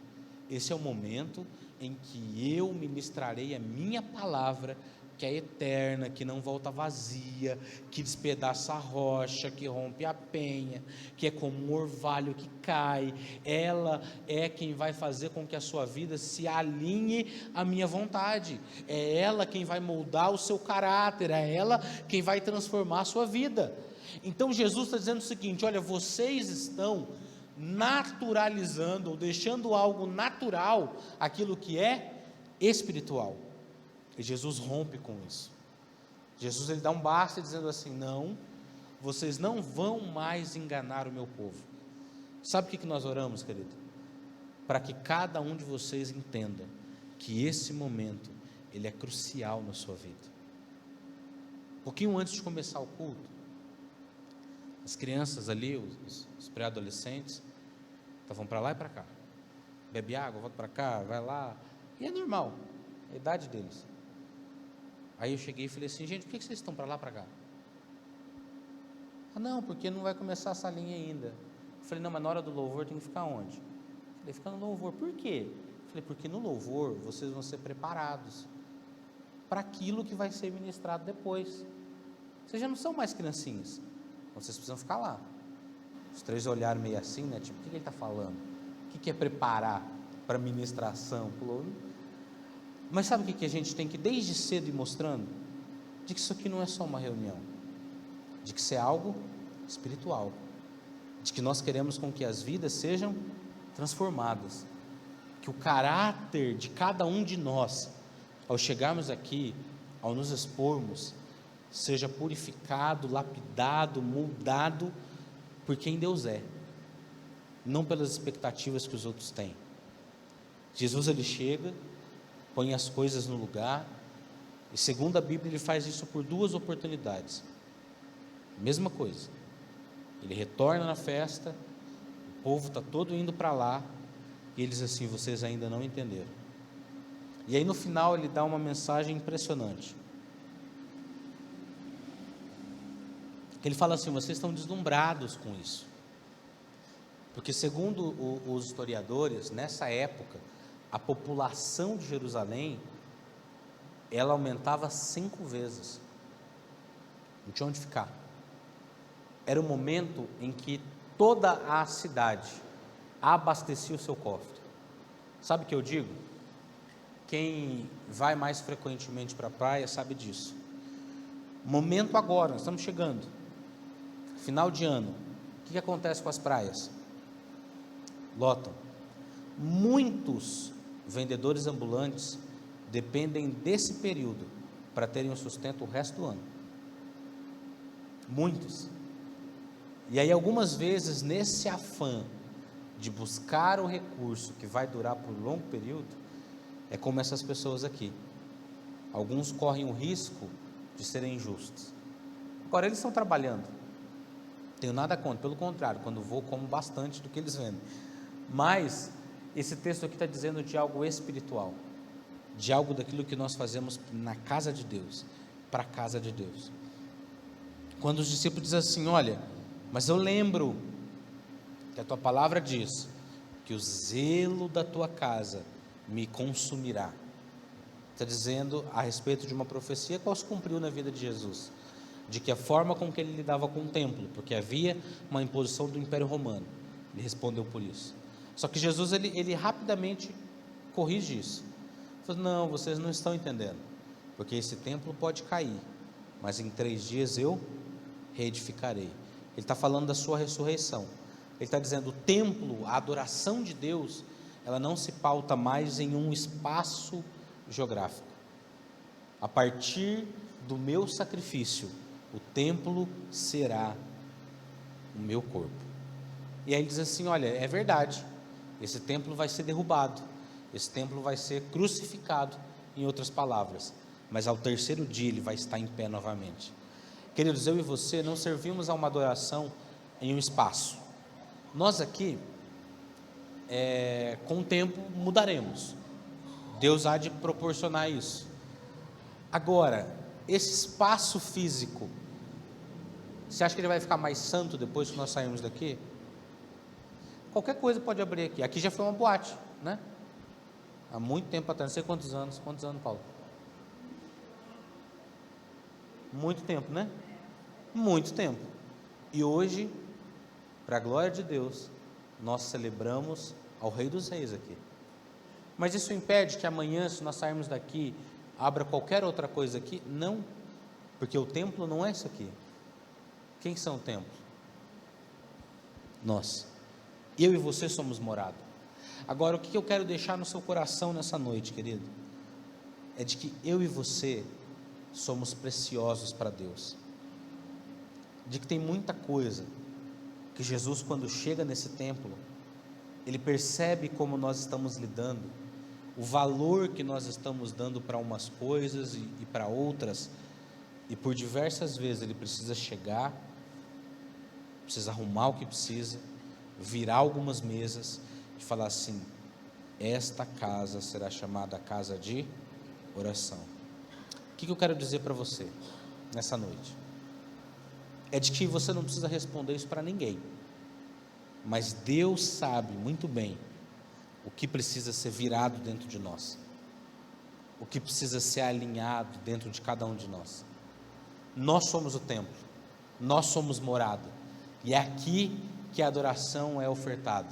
esse é o momento em que eu ministrarei a minha palavra, que é eterna, que não volta vazia, que despedaça a rocha, que rompe a penha, que é como um orvalho que cai. Ela é quem vai fazer com que a sua vida se alinhe à minha vontade. É ela quem vai moldar o seu caráter, é ela quem vai transformar a sua vida. Então Jesus está dizendo o seguinte, olha, vocês estão naturalizando, ou deixando algo natural, aquilo que é espiritual. E Jesus rompe com isso. Jesus ele dá um basta dizendo assim, não, vocês não vão mais enganar o meu povo. Sabe o que nós oramos, querido? Para que cada um de vocês entenda que esse momento, ele é crucial na sua vida. Um pouquinho antes de começar o culto, as crianças ali, os pré-adolescentes, estavam para lá e para cá. Bebe água, volta para cá, vai lá. E é normal, é a idade deles. Aí eu cheguei e falei assim, gente, por que vocês estão para lá, para cá? Ah, não, porque não vai começar a salinha ainda. Eu falei, não, mas na hora do louvor tem que ficar onde? Eu falei, fica no louvor. Por quê? Eu falei, porque no louvor vocês vão ser preparados para aquilo que vai ser ministrado depois. Vocês já não são mais criancinhas, então vocês precisam ficar lá. Os três olharam meio assim, né? Tipo, o que ele está falando? O que é preparar para a ministração? Mas sabe o que a gente tem que desde cedo ir mostrando? De que isso aqui não é só uma reunião, de que isso é algo espiritual, de que nós queremos com que as vidas sejam transformadas, que o caráter de cada um de nós, ao chegarmos aqui, ao nos expormos, seja purificado, lapidado, moldado por quem Deus é, não pelas expectativas que os outros têm. Jesus ele chega, põe as coisas no lugar, e segundo a Bíblia ele faz isso por duas oportunidades. Mesma coisa, ele retorna na festa, o povo está todo indo para lá, e ele diz assim, vocês ainda não entenderam. E aí no final ele dá uma mensagem impressionante, ele fala assim, vocês estão deslumbrados com isso, porque segundo os historiadores, nessa época, a população de Jerusalém, ela aumentava 5 vezes, não tinha onde ficar. Era o momento em que toda a cidade abastecia o seu cofre. Sabe o que eu digo? Quem vai mais frequentemente para a praia sabe disso. Momento agora, nós estamos chegando, final de ano, o que acontece com as praias? Lotam. Muitos vendedores ambulantes dependem desse período para terem um sustento o resto do ano. Muitos. E aí algumas vezes nesse afã de buscar o recurso que vai durar por um longo período, é como essas pessoas aqui. Alguns correm o risco de serem injustos. Agora eles estão trabalhando, não tenho nada contra, pelo contrário, quando vou como bastante do que eles vendem. Mas esse texto aqui está dizendo de algo espiritual, de algo daquilo que nós fazemos na casa de Deus, para a casa de Deus. Quando os discípulos dizem assim, olha, mas eu lembro que a tua palavra diz que o zelo da tua casa me consumirá. Está dizendo a respeito de uma profecia qual se cumpriu na vida de Jesus, de que a forma com que ele lidava com o templo, porque havia uma imposição do Império Romano, ele respondeu por isso. Só que Jesus ele rapidamente corrige isso. Ele falou, não, vocês não estão entendendo, porque esse templo pode cair, mas em 3 dias eu reedificarei. Ele está falando da sua ressurreição. Ele está dizendo, o templo, a adoração de Deus, ela não se pauta mais em um espaço geográfico, A partir do meu sacrifício, o templo será o meu corpo. E aí ele diz assim: olha, é verdade, esse templo vai ser derrubado, esse templo vai ser crucificado, em outras palavras, mas ao terceiro dia ele vai estar em pé novamente. Queridos, eu e você não servimos a uma adoração em um espaço. Nós aqui, com o tempo, mudaremos. Deus há de proporcionar isso. Agora, esse espaço físico, você acha que ele vai ficar mais santo depois que nós sairmos daqui? Qualquer coisa pode abrir aqui. Aqui já foi uma boate, né? Há muito tempo atrás, não sei quantos anos, Paulo? Muito tempo, né? Muito tempo. E hoje, para a glória de Deus, nós celebramos ao Rei dos Reis aqui. Mas isso impede que amanhã, se nós sairmos daqui, abra qualquer outra coisa aqui? Não, porque o templo não é isso aqui. Quem são o templo? Nós. Eu e você somos morada. Agora, o que eu quero deixar no seu coração nessa noite, querido, é de que eu e você somos preciosos para Deus. De que tem muita coisa que Jesus, quando chega nesse templo, ele percebe como nós estamos lidando, o valor que nós estamos dando para umas coisas e para outras, e por diversas vezes ele precisa chegar, precisa arrumar o que precisa, virar algumas mesas e falar assim: esta casa será chamada casa de oração. O que eu quero dizer para você nessa noite? É de que você não precisa responder isso para ninguém, mas Deus sabe muito bem o que precisa ser virado dentro de nós, o que precisa ser alinhado dentro de cada um de nós. Nós somos o templo, nós somos morada, e é aqui que a adoração é ofertada.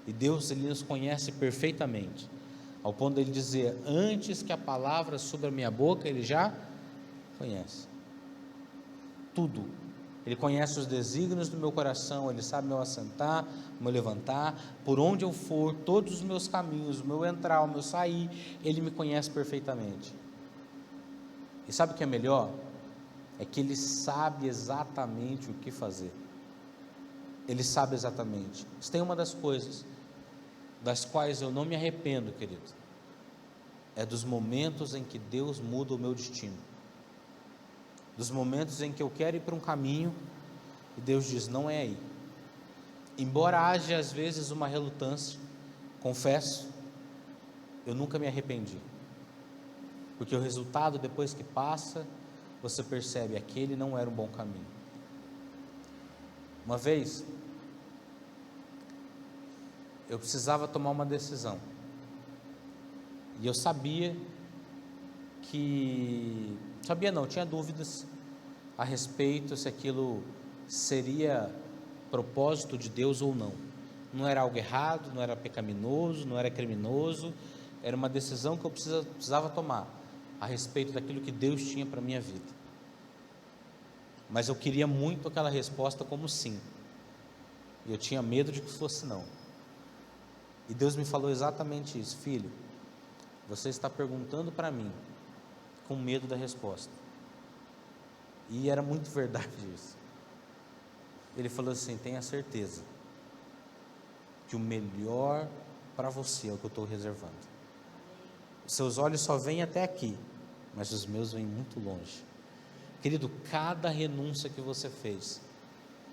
E Deus, ele nos conhece perfeitamente, ao ponto de ele dizer: antes que a palavra suba a minha boca, ele já conhece tudo. Ele conhece os desígnios do meu coração, ele sabe meu assentar, meu levantar, por onde eu for, todos os meus caminhos, o meu entrar, o meu sair, ele me conhece perfeitamente. E sabe o que é melhor? É que ele sabe exatamente o que fazer. Ele sabe exatamente. Isso tem uma das coisas das quais eu não me arrependo, querido, é dos momentos em que Deus muda o meu destino, dos momentos em que eu quero ir para um caminho e Deus diz: não é aí. Embora haja às vezes uma relutância, confesso, eu nunca me arrependi, porque o resultado, depois que passa, você percebe: aquele não era um bom caminho. Uma vez eu precisava tomar uma decisão, e eu tinha dúvidas a respeito se aquilo seria propósito de Deus ou não. Não era algo errado, não era pecaminoso, não era criminoso, era uma decisão que eu precisava tomar a respeito daquilo que Deus tinha para a minha vida. Mas eu queria muito aquela resposta como sim, e eu tinha medo de que fosse não. E Deus me falou exatamente isso: filho, você está perguntando para mim com medo da resposta. E era muito verdade isso. Ele falou assim: tenha certeza que o melhor para você é o que eu estou reservando. Seus olhos só veem até aqui, mas os meus vêm muito longe. Querido, cada renúncia que você fez,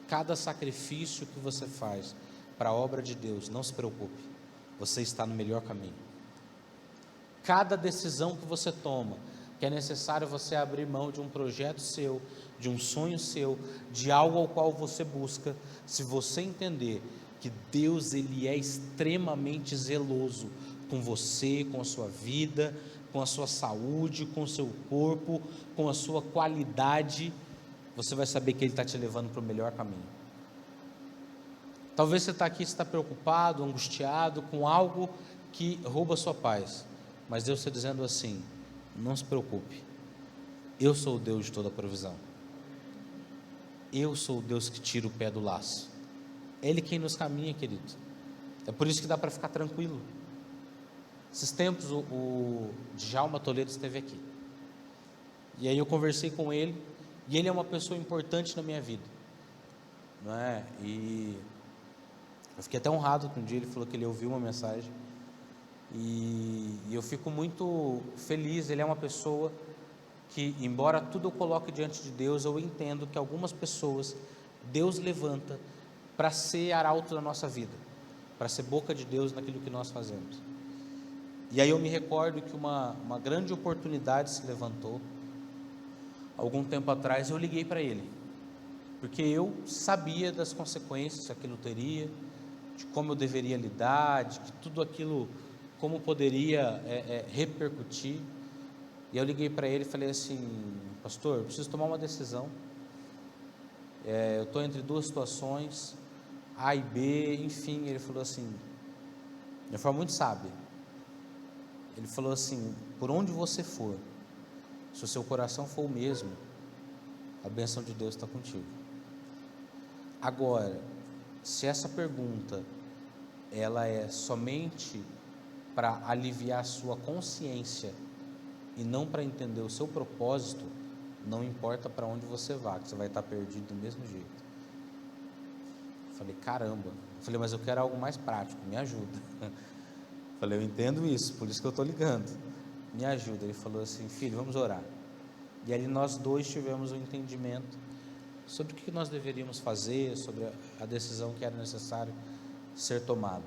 cada sacrifício que você faz para a obra de Deus, não se preocupe, você está no melhor caminho. Cada decisão que você toma, que é necessário você abrir mão de um projeto seu, de um sonho seu, de algo ao qual você busca, se você entender que Deus, ele é extremamente zeloso com você, com a sua vida, com a sua saúde, com o seu corpo, com a sua qualidade, você vai saber que ele está te levando para o melhor caminho. Talvez você está aqui, você está preocupado, angustiado com algo que rouba a sua paz, mas Deus está dizendo assim: não se preocupe, eu sou o Deus de toda a provisão, eu sou o Deus que tira o pé do laço, Ele quem nos caminha, querido. É por isso que dá para ficar tranquilo. Esses tempos o Djalma Toledo esteve aqui, E aí eu conversei com ele, e ele é uma pessoa importante na minha vida, não é? E eu fiquei até honrado que um dia ele falou que ele ouviu uma mensagem, e eu fico muito feliz. Ele é uma pessoa que, embora tudo eu coloque diante de Deus, eu entendo que algumas pessoas Deus levanta para ser arauto da nossa vida, para ser boca de Deus naquilo que nós fazemos. E aí eu me recordo que uma grande oportunidade se levantou algum tempo atrás. Eu liguei para ele, porque eu sabia das consequências que aquilo teria, de como eu deveria lidar, de que tudo aquilo, como poderia repercutir. E eu liguei para ele e falei assim: pastor, eu preciso tomar uma decisão, eu estou entre duas situações, A e B, enfim. Ele falou assim, de forma muito sábia, ele falou assim: por onde você for, se o seu coração for o mesmo, a bênção de Deus está contigo. Agora, se essa pergunta ela é somente para aliviar a sua consciência e não para entender o seu propósito, não importa para onde você vá, que você vai estar perdido do mesmo jeito. Falei, caramba. Falei, mas eu quero algo mais prático, me ajuda. Falei, eu entendo isso, por isso que eu estou ligando, me ajuda. Ele falou assim: filho, vamos orar. E ali nós dois tivemos um entendimento sobre o que nós deveríamos fazer, sobre a decisão que era necessário ser tomada.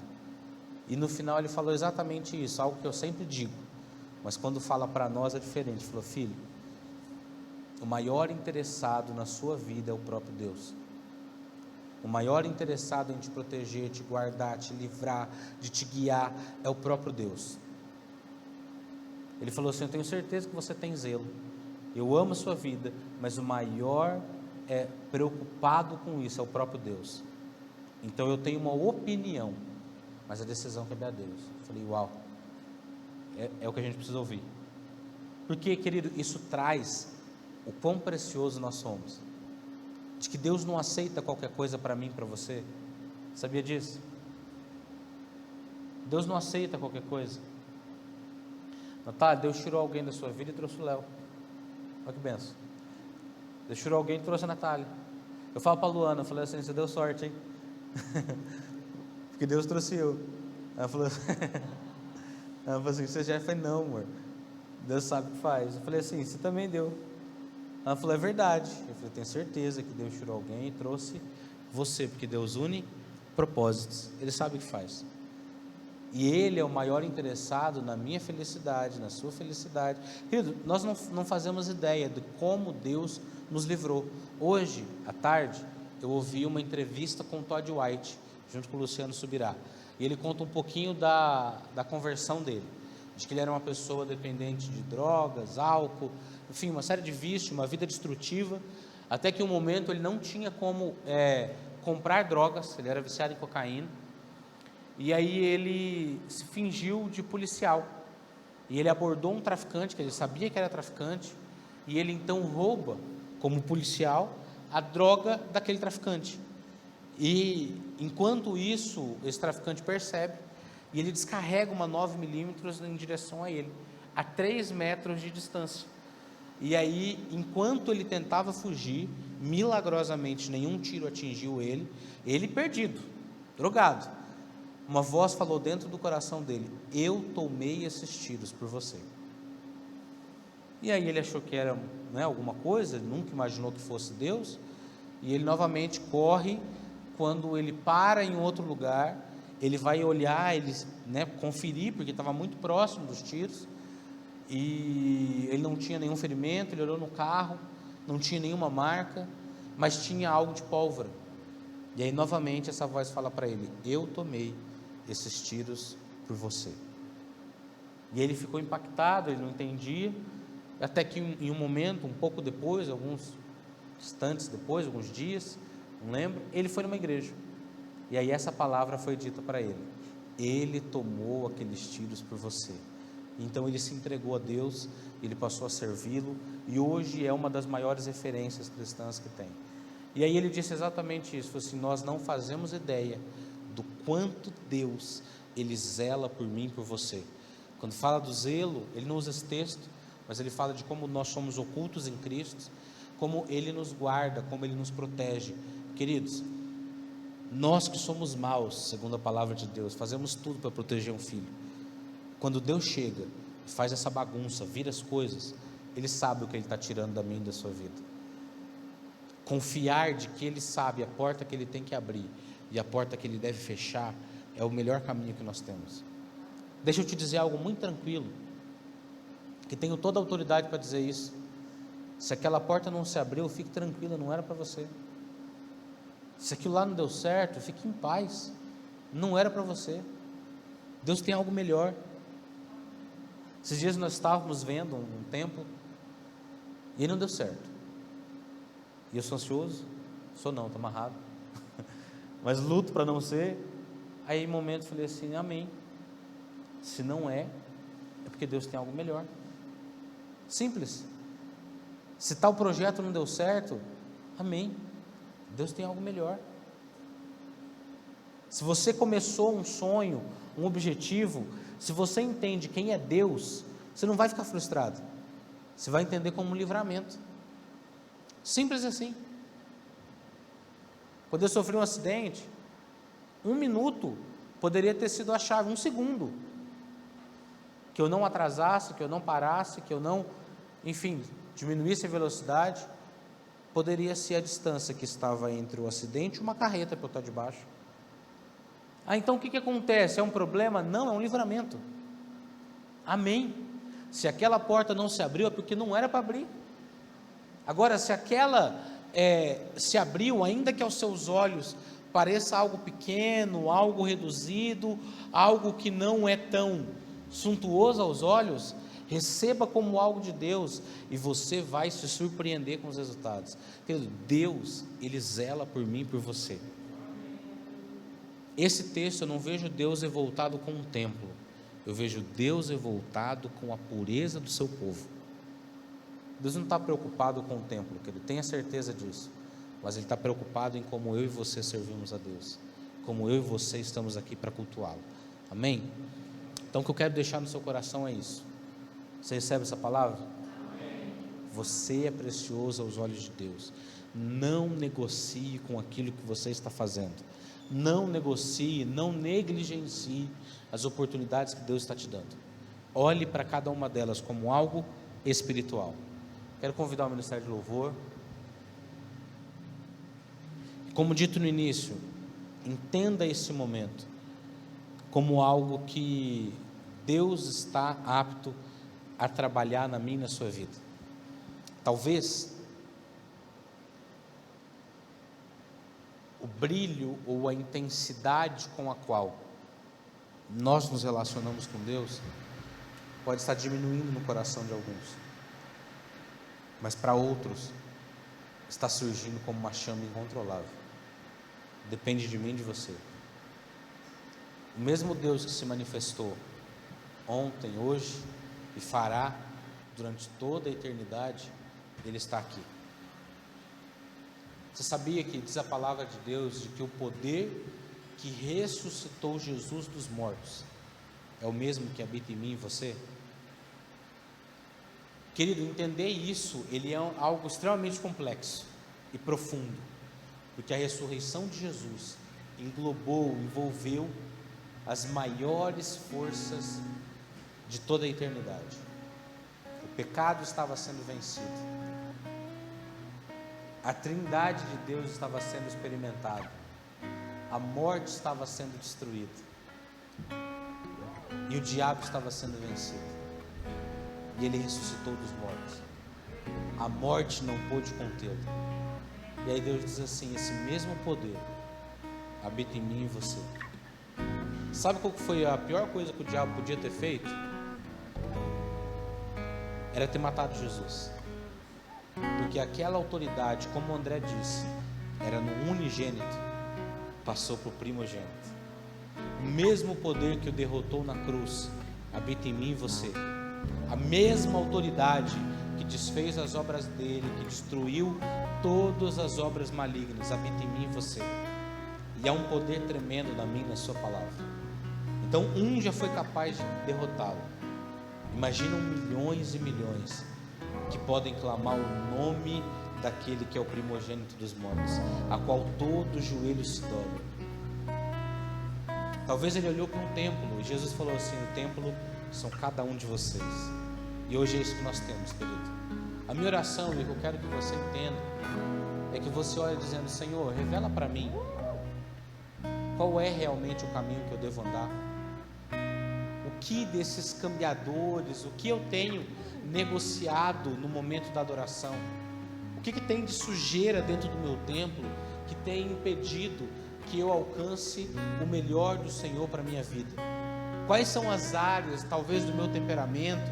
E no final ele falou exatamente isso, algo que eu sempre digo, mas quando fala para nós é diferente. Ele falou: filho, o maior interessado na sua vida é o próprio Deus. O maior interessado em te proteger, te guardar, te livrar, de te guiar, é o próprio Deus. Ele falou assim: eu tenho certeza que você tem zelo, eu amo a sua vida, mas o maior preocupado com isso é o próprio Deus. Então eu tenho uma opinião, mas a decisão cabe a Deus. Eu falei, uau, é o que a gente precisa ouvir. Porque, querido, isso traz o quão precioso nós somos, de que Deus não aceita qualquer coisa para mim, para você. Sabia disso? Deus não aceita qualquer coisa. Natália, Deus tirou alguém da sua vida e trouxe o Léo. Olha que benção. Deus tirou alguém e trouxe a Natália. Eu falo para a Luana, eu falei assim: você deu sorte, hein? Porque Deus trouxe eu. Ela falou assim, você já? Eu falei, não, amor, Deus sabe o que faz. Eu falei assim, você também deu. Ela falou, é verdade. Eu falei, tenho certeza que Deus tirou alguém e trouxe você, porque Deus une propósitos, Ele sabe o que faz. E Ele é o maior interessado na minha felicidade, na sua felicidade. Querido, nós não fazemos ideia de como Deus nos livrou. Hoje, à tarde, eu ouvi uma entrevista com o Todd White, junto com o Luciano Subirá. E ele conta um pouquinho da conversão dele, de que ele era uma pessoa dependente de drogas, álcool, enfim, uma série de vícios, uma vida destrutiva, até que um momento ele não tinha como comprar drogas, ele era viciado em cocaína, e aí ele se fingiu de policial, e ele abordou um traficante, que ele sabia que era traficante, e ele então rouba, como policial, a droga daquele traficante. E enquanto isso, esse traficante percebe, e ele descarrega uma 9mm em direção a ele, a 3 metros de distância. E aí, enquanto ele tentava fugir, milagrosamente nenhum tiro atingiu ele perdido, drogado. Uma voz falou dentro do coração dele: eu tomei esses tiros por você. E aí ele achou que era alguma coisa, ele nunca imaginou que fosse Deus, e ele novamente corre. Quando ele para em outro lugar, ele vai olhar, conferir, porque estava muito próximo dos tiros, e ele não tinha nenhum ferimento. Ele olhou no carro, não tinha nenhuma marca, mas tinha algo de pólvora. E aí novamente essa voz fala para ele: eu tomei esses tiros por você. E ele ficou impactado, ele não entendia, até que em um momento, um pouco depois, alguns instantes depois, alguns dias, não lembro, ele foi numa igreja, e aí essa palavra foi dita para ele: ele tomou aqueles tiros por você. Então ele se entregou a Deus, ele passou a servi-lo, e hoje é uma das maiores referências cristãs que tem. E aí ele disse exatamente isso, falou assim: nós não fazemos ideia do quanto Deus, Ele zela por mim e por você. Quando fala do zelo, ele não usa esse texto, mas ele fala de como nós somos ocultos em Cristo, como Ele nos guarda, como Ele nos protege. Queridos, nós que somos maus, segundo a palavra de Deus, fazemos tudo para proteger um filho. Quando Deus chega e faz essa bagunça, vira as coisas, Ele sabe o que Ele está tirando da minha e da sua vida. Confiar de que Ele sabe a porta que Ele tem que abrir e a porta que Ele deve fechar é o melhor caminho que nós temos. Deixa eu te dizer algo muito tranquilo, que tenho toda a autoridade para dizer isso. Se aquela porta não se abriu, fique tranquila, não era para você. Se aquilo lá não deu certo, fique em paz, não era para você. Deus tem algo melhor. Esses dias nós estávamos vendo um templo e não deu certo. E eu sou ansioso? Sou não, estou amarrado. Mas luto para não ser. Aí em um momento falei assim, amém. Se não é porque Deus tem algo melhor. Simples. Se tal projeto não deu certo, amém. Deus tem algo melhor. Se você começou um sonho, um objetivo, se você entende quem é Deus, você não vai ficar frustrado. Você vai entender como um livramento. Simples assim. Quando eu sofri um acidente, 1 minuto poderia ter sido a chave, 1 segundo. Que eu não atrasasse, que eu não parasse, que eu não, enfim, diminuísse a velocidade, poderia ser a distância que estava entre o acidente e uma carreta para eu estar debaixo. Então o que acontece? É um problema? Não, é um livramento. Amém. Se aquela porta não se abriu, é porque não era para abrir. Agora, se aquela se abriu, ainda que aos seus olhos pareça algo pequeno, algo reduzido, algo que não é tão suntuoso aos olhos, receba como algo de Deus e você vai se surpreender com os resultados. Querido, Deus, Ele zela por mim e por você. Esse texto eu não vejo Deus revoltado com um templo, eu vejo Deus revoltado com a pureza do seu povo. Deus não está preocupado com o templo, querido, tenha certeza disso, mas Ele está preocupado em como eu e você servimos a Deus, como eu e você estamos aqui para cultuá-lo. Amém? Então o que eu quero deixar no seu coração é isso. Você recebe essa palavra? Amém. Você é precioso aos olhos de Deus. Não negocie com aquilo que você está fazendo. Não negocie, não negligencie as oportunidades que Deus está te dando. Olhe para cada uma delas como algo espiritual. Quero convidar o Ministério de Louvor. Como dito no início, entenda esse momento como algo que Deus está apto a trabalhar na minha e na sua vida. Talvez o brilho ou a intensidade com a qual nós nos relacionamos com Deus pode estar diminuindo no coração de alguns, mas para outros está surgindo como uma chama incontrolável. Depende de mim e de você. O mesmo Deus que se manifestou ontem, hoje e fará durante toda a eternidade, Ele está aqui. Você sabia que diz a palavra de Deus de que o poder que ressuscitou Jesus dos mortos é o mesmo que habita em mim e você? Querido, entender isso, ele é algo extremamente complexo e profundo, porque a ressurreição de Jesus envolveu as maiores forças de toda a eternidade. O pecado estava sendo vencido, a trindade de Deus estava sendo experimentada, a morte estava sendo destruída e o diabo estava sendo vencido, e Ele ressuscitou dos mortos. A morte não pôde contê-lo. E aí Deus diz assim: esse mesmo poder habita em mim e você. Sabe qual foi a pior coisa que o diabo podia ter feito? Era ter matado Jesus, porque aquela autoridade, como o André disse, era no unigênito, passou para o primogênito. O mesmo poder que o derrotou na cruz habita em mim e você. A mesma autoridade que desfez as obras dele, que destruiu todas as obras malignas, habita em mim e você. E há um poder tremendo na minha e na sua palavra. Então um já foi capaz de derrotá-lo, Imaginam milhões e milhões que podem clamar o nome daquele que é o primogênito dos mortos, a qual todo joelho se dobra. Talvez ele olhou para um templo e Jesus falou assim: o templo são cada um de vocês. E hoje é isso que nós temos, querido. A minha oração, e que eu quero que você entenda, é que você olhe dizendo: Senhor, revela para mim qual é realmente o caminho que eu devo andar. O que desses cambiadores, o que eu tenho negociado no momento da adoração? O que tem de sujeira dentro do meu templo que tem impedido que eu alcance o melhor do Senhor para a minha vida? Quais são as áreas, talvez, do meu temperamento,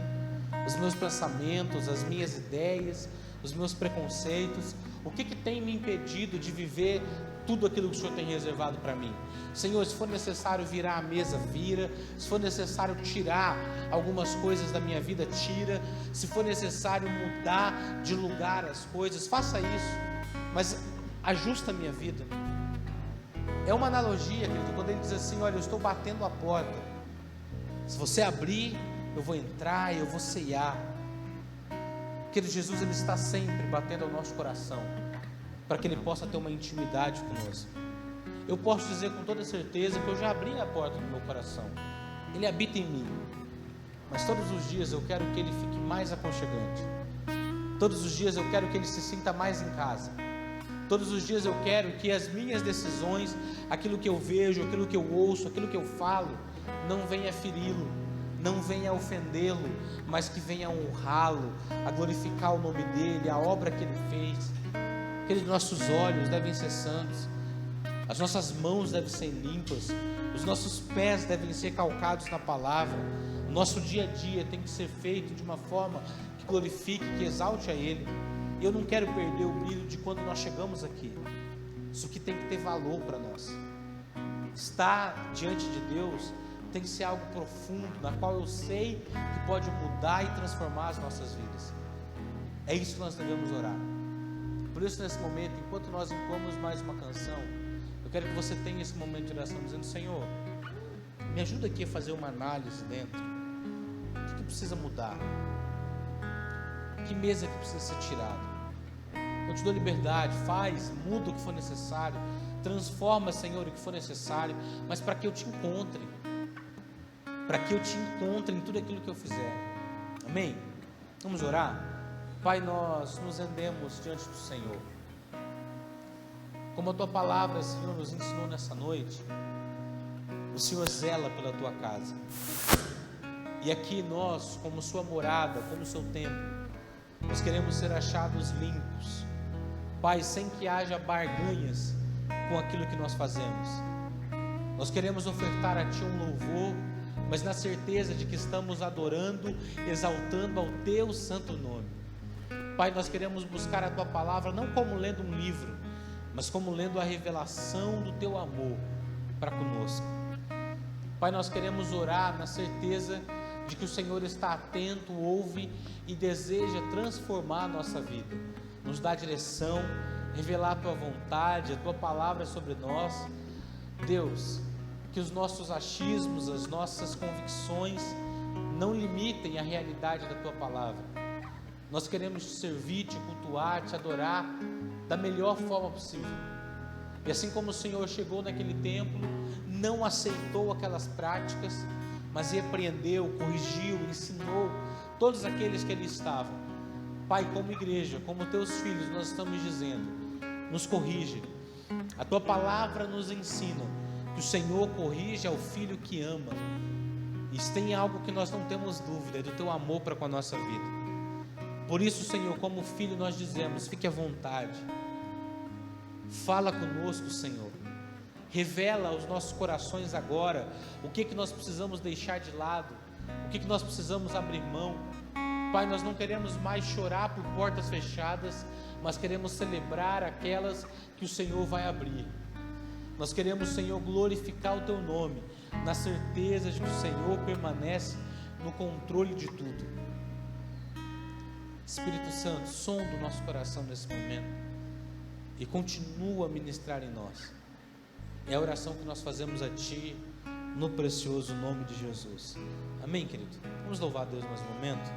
os meus pensamentos, as minhas ideias, os meus preconceitos? O que tem me impedido de viver tudo aquilo que o Senhor tem reservado para mim? Senhor, se for necessário virar a mesa, vira. Se for necessário tirar algumas coisas da minha vida, tira. Se for necessário mudar de lugar as coisas, faça isso, mas ajusta a minha vida. É uma analogia, querido, quando ele diz assim: olha, eu estou batendo a porta, se você abrir, eu vou entrar, eu vou ceiar. Querido, Jesus, ele está sempre batendo ao nosso coração, para que ele possa ter uma intimidade conosco. Eu posso dizer com toda certeza que eu já abri a porta do meu coração, ele habita em mim, mas todos os dias eu quero que ele fique mais aconchegante. Todos os dias eu quero que ele se sinta mais em casa. Todos os dias eu quero que as minhas decisões, aquilo que eu vejo, aquilo que eu ouço, aquilo que eu falo, não venha feri-lo, não venha ofendê-lo, mas que venha honrá-lo, a glorificar o nome dele, a obra que ele fez. Aqueles nossos olhos devem ser santos, as nossas mãos devem ser limpas, os nossos pés devem ser calcados na palavra. O nosso dia a dia tem que ser feito de uma forma que glorifique, que exalte a ele. Eu não quero perder o brilho de quando nós chegamos aqui. Isso aqui tem que ter valor para nós. Estar diante de Deus tem que ser algo profundo, na qual eu sei que pode mudar e transformar as nossas vidas. É isso que nós devemos orar. Por isso, nesse momento, enquanto nós entoamos mais uma canção, eu quero que você tenha esse momento de oração, dizendo: Senhor, me ajuda aqui a fazer uma análise dentro. O que precisa mudar? Que mesa que precisa ser tirada? Eu te dou liberdade, faz, muda o que for necessário, transforma, Senhor, o que for necessário, mas para que eu te encontre, em tudo aquilo que eu fizer. Amém? Vamos orar? Pai, nós nos rendemos diante do Senhor. Como a Tua palavra, Senhor, nos ensinou nessa noite, o Senhor zela pela Tua casa. E aqui nós, como Sua morada, como Seu templo, nós queremos ser achados limpos, Pai, sem que haja barganhas com aquilo que nós fazemos. Nós queremos ofertar a Ti um louvor, mas na certeza de que estamos adorando, exaltando ao Teu santo nome. Pai, nós queremos buscar a Tua palavra não como lendo um livro, mas como lendo a revelação do Teu amor para conosco. Pai, nós queremos orar na certeza de que o Senhor está atento, ouve e deseja transformar a nossa vida, nos dar direção, revelar a Tua vontade, a Tua palavra sobre nós. Deus, que os nossos achismos, as nossas convicções não limitem a realidade da Tua palavra. Nós queremos Te servir, Te cultuar, Te adorar da melhor forma possível. E assim como o Senhor chegou naquele templo, não aceitou aquelas práticas, mas repreendeu, corrigiu, ensinou todos aqueles que ali estavam. Pai, como igreja, como Teus filhos, nós estamos dizendo: nos corrige. A Tua palavra nos ensina que o Senhor corrige ao filho que ama. E se tem algo que nós não temos dúvida, é do Teu amor para com a nossa vida. Por isso, Senhor, como filho nós dizemos: fique à vontade, fala conosco, Senhor, revela aos nossos corações agora o que nós precisamos deixar de lado, o que nós precisamos abrir mão. Pai, nós não queremos mais chorar por portas fechadas, mas queremos celebrar aquelas que o Senhor vai abrir. Nós queremos, Senhor, glorificar o Teu nome, na certeza de que o Senhor permanece no controle de tudo. Espírito Santo, sonda o nosso coração nesse momento e continua a ministrar em nós. É a oração que nós fazemos a Ti, no precioso nome de Jesus. Amém, querido? Vamos louvar a Deus mais um momento.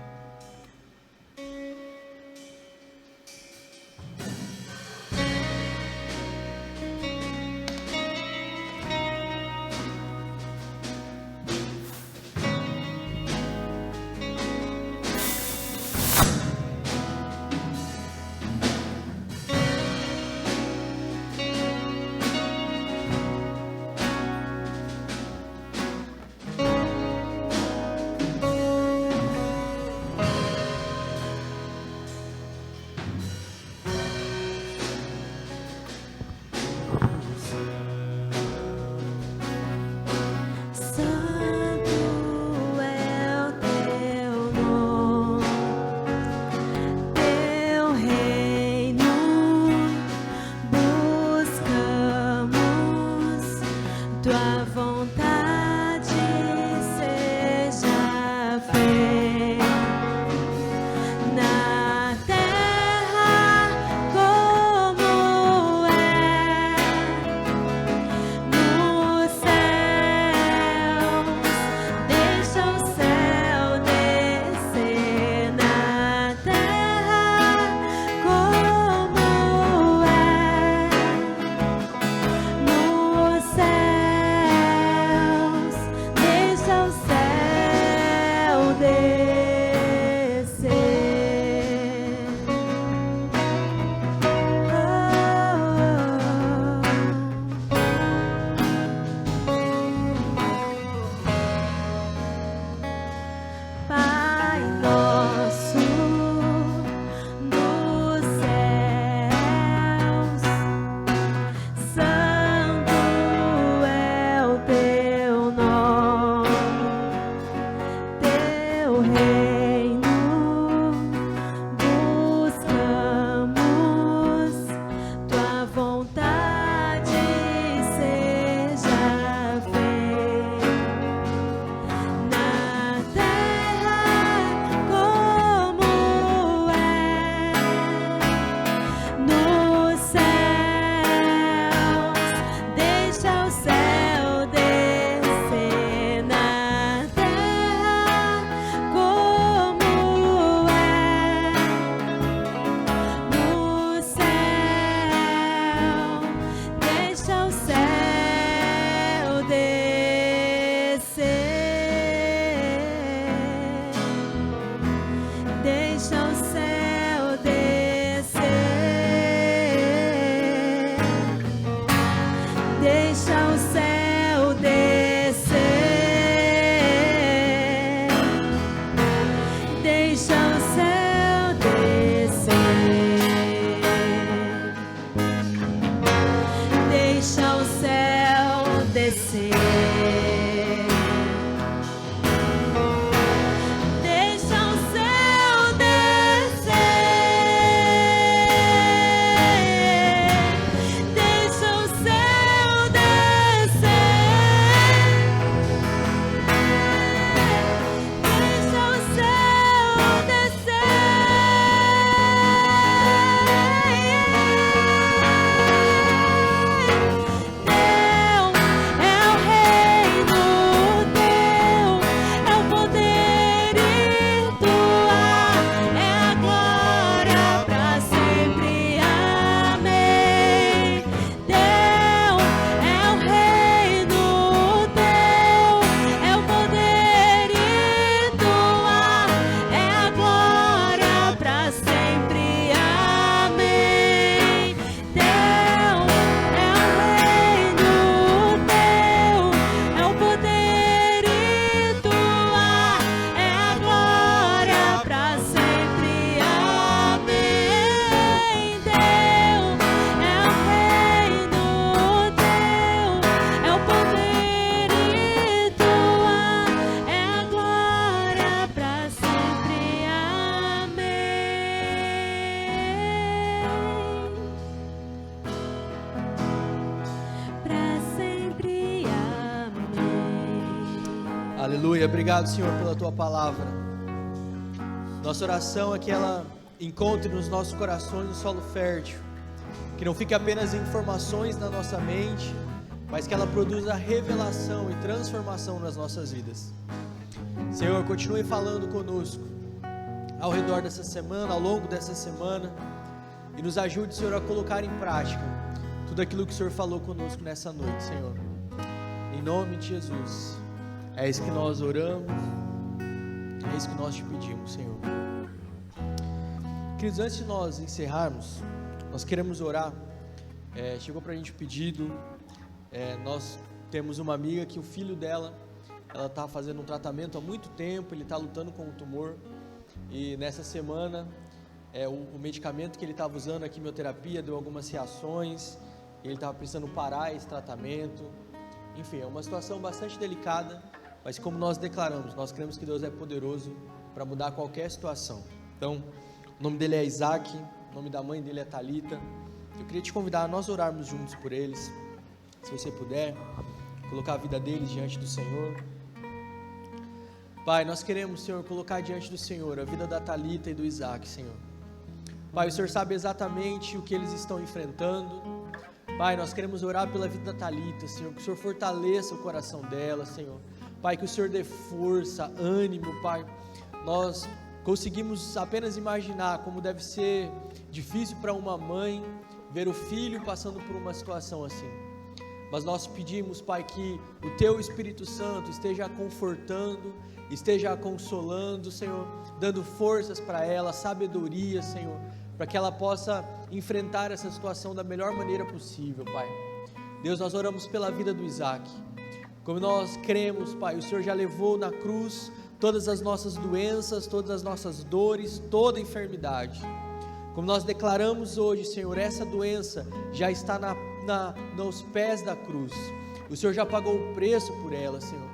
Aleluia, obrigado, Senhor, pela Tua palavra. Nossa oração é que ela encontre nos nossos corações um solo fértil, que não fique apenas em informações na nossa mente, mas que ela produza revelação e transformação nas nossas vidas. Senhor, continue falando conosco ao redor dessa semana, ao longo dessa semana, e nos ajude, Senhor, a colocar em prática tudo aquilo que o Senhor falou conosco nessa noite, Senhor. Em nome de Jesus, é isso que nós oramos, é isso que nós te pedimos, Senhor. Queridos, antes de nós encerrarmos, nós queremos orar. Chegou para a gente o pedido. Nós temos uma amiga que o filho dela, ela está fazendo um tratamento há muito tempo, ele está lutando com um tumor, e nessa semana o medicamento que ele estava usando, a quimioterapia, deu algumas reações, e ele estava precisando parar esse tratamento. Enfim, é uma situação bastante delicada, mas como nós declaramos, nós cremos que Deus é poderoso para mudar qualquer situação. Então, o nome dele é Isaac, o nome da mãe dele é Thalita. Eu queria te convidar a nós orarmos juntos por eles, se você puder, colocar a vida deles diante do Senhor. Pai, nós queremos, Senhor, colocar diante do Senhor a vida da Thalita e do Isaac, Senhor. Pai, o Senhor sabe exatamente o que eles estão enfrentando. Pai, nós queremos orar pela vida da Thalita, Senhor, que o Senhor fortaleça o coração dela, Senhor. Pai, que o Senhor dê força, ânimo, Pai. Nós conseguimos apenas imaginar como deve ser difícil para uma mãe ver o filho passando por uma situação assim. Mas nós pedimos, Pai, que o Teu Espírito Santo esteja confortando, esteja consolando, Senhor, dando forças para ela, sabedoria, Senhor, para que ela possa enfrentar essa situação da melhor maneira possível, Pai. Deus, nós oramos pela vida do Isaac. Como nós cremos, Pai, o Senhor já levou na cruz todas as nossas doenças, todas as nossas dores, toda enfermidade. Como nós declaramos hoje, Senhor, essa doença já está nos pés da cruz. O Senhor já pagou o preço por ela, Senhor.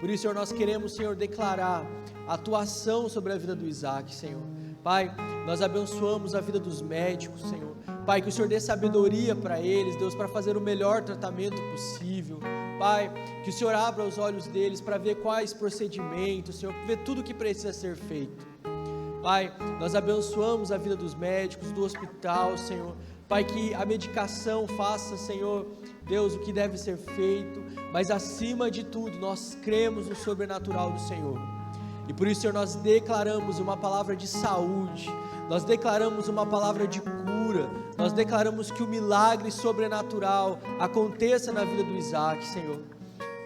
Por isso, Senhor, nós queremos, Senhor, declarar a atuação sobre a vida do Isaac, Senhor. Pai, nós abençoamos a vida dos médicos, Senhor. Pai, que o Senhor dê sabedoria para eles, Deus, para fazer o melhor tratamento possível. Pai, que o Senhor abra os olhos deles para ver quais procedimentos, Senhor, ver tudo o que precisa ser feito. Pai, nós abençoamos a vida dos médicos, do hospital, Senhor. Pai, que a medicação faça, Senhor, Deus, o que deve ser feito, mas acima de tudo, nós cremos no sobrenatural do Senhor. E por isso, Senhor, nós declaramos uma palavra de saúde, nós declaramos uma palavra de cura, nós declaramos que o milagre sobrenatural aconteça na vida do Isaac, Senhor.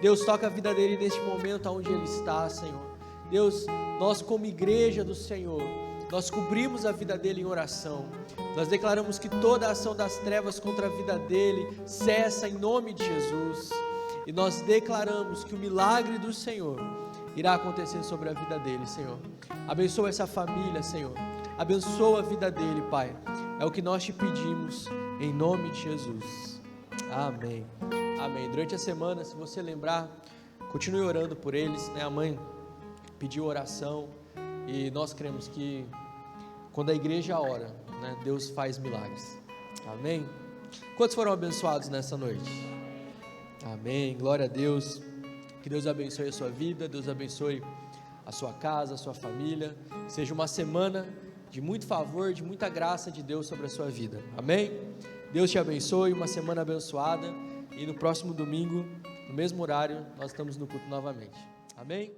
Deus, toca a vida dele neste momento onde ele está, Senhor. Deus, nós como igreja do Senhor, nós cobrimos a vida dele em oração. Nós declaramos que toda a ação das trevas contra a vida dele cessa em nome de Jesus. E nós declaramos que o milagre do Senhor irá acontecer sobre a vida dele, Senhor. Abençoa essa família, Senhor. Abençoa a vida dele, Pai. É o que nós te pedimos em nome de Jesus. Amém. Amém. Durante a semana, se você lembrar, continue orando por eles, né? A mãe pediu oração e nós cremos que quando a igreja ora, né, Deus faz milagres. Amém? Quantos foram abençoados nessa noite? Amém. Glória a Deus. Que Deus abençoe a sua vida, Deus abençoe a sua casa, a sua família. Que seja uma semana de muito favor, de muita graça de Deus sobre a sua vida. Amém? Deus te abençoe, uma semana abençoada. E no próximo domingo, no mesmo horário, nós estamos no culto novamente. Amém?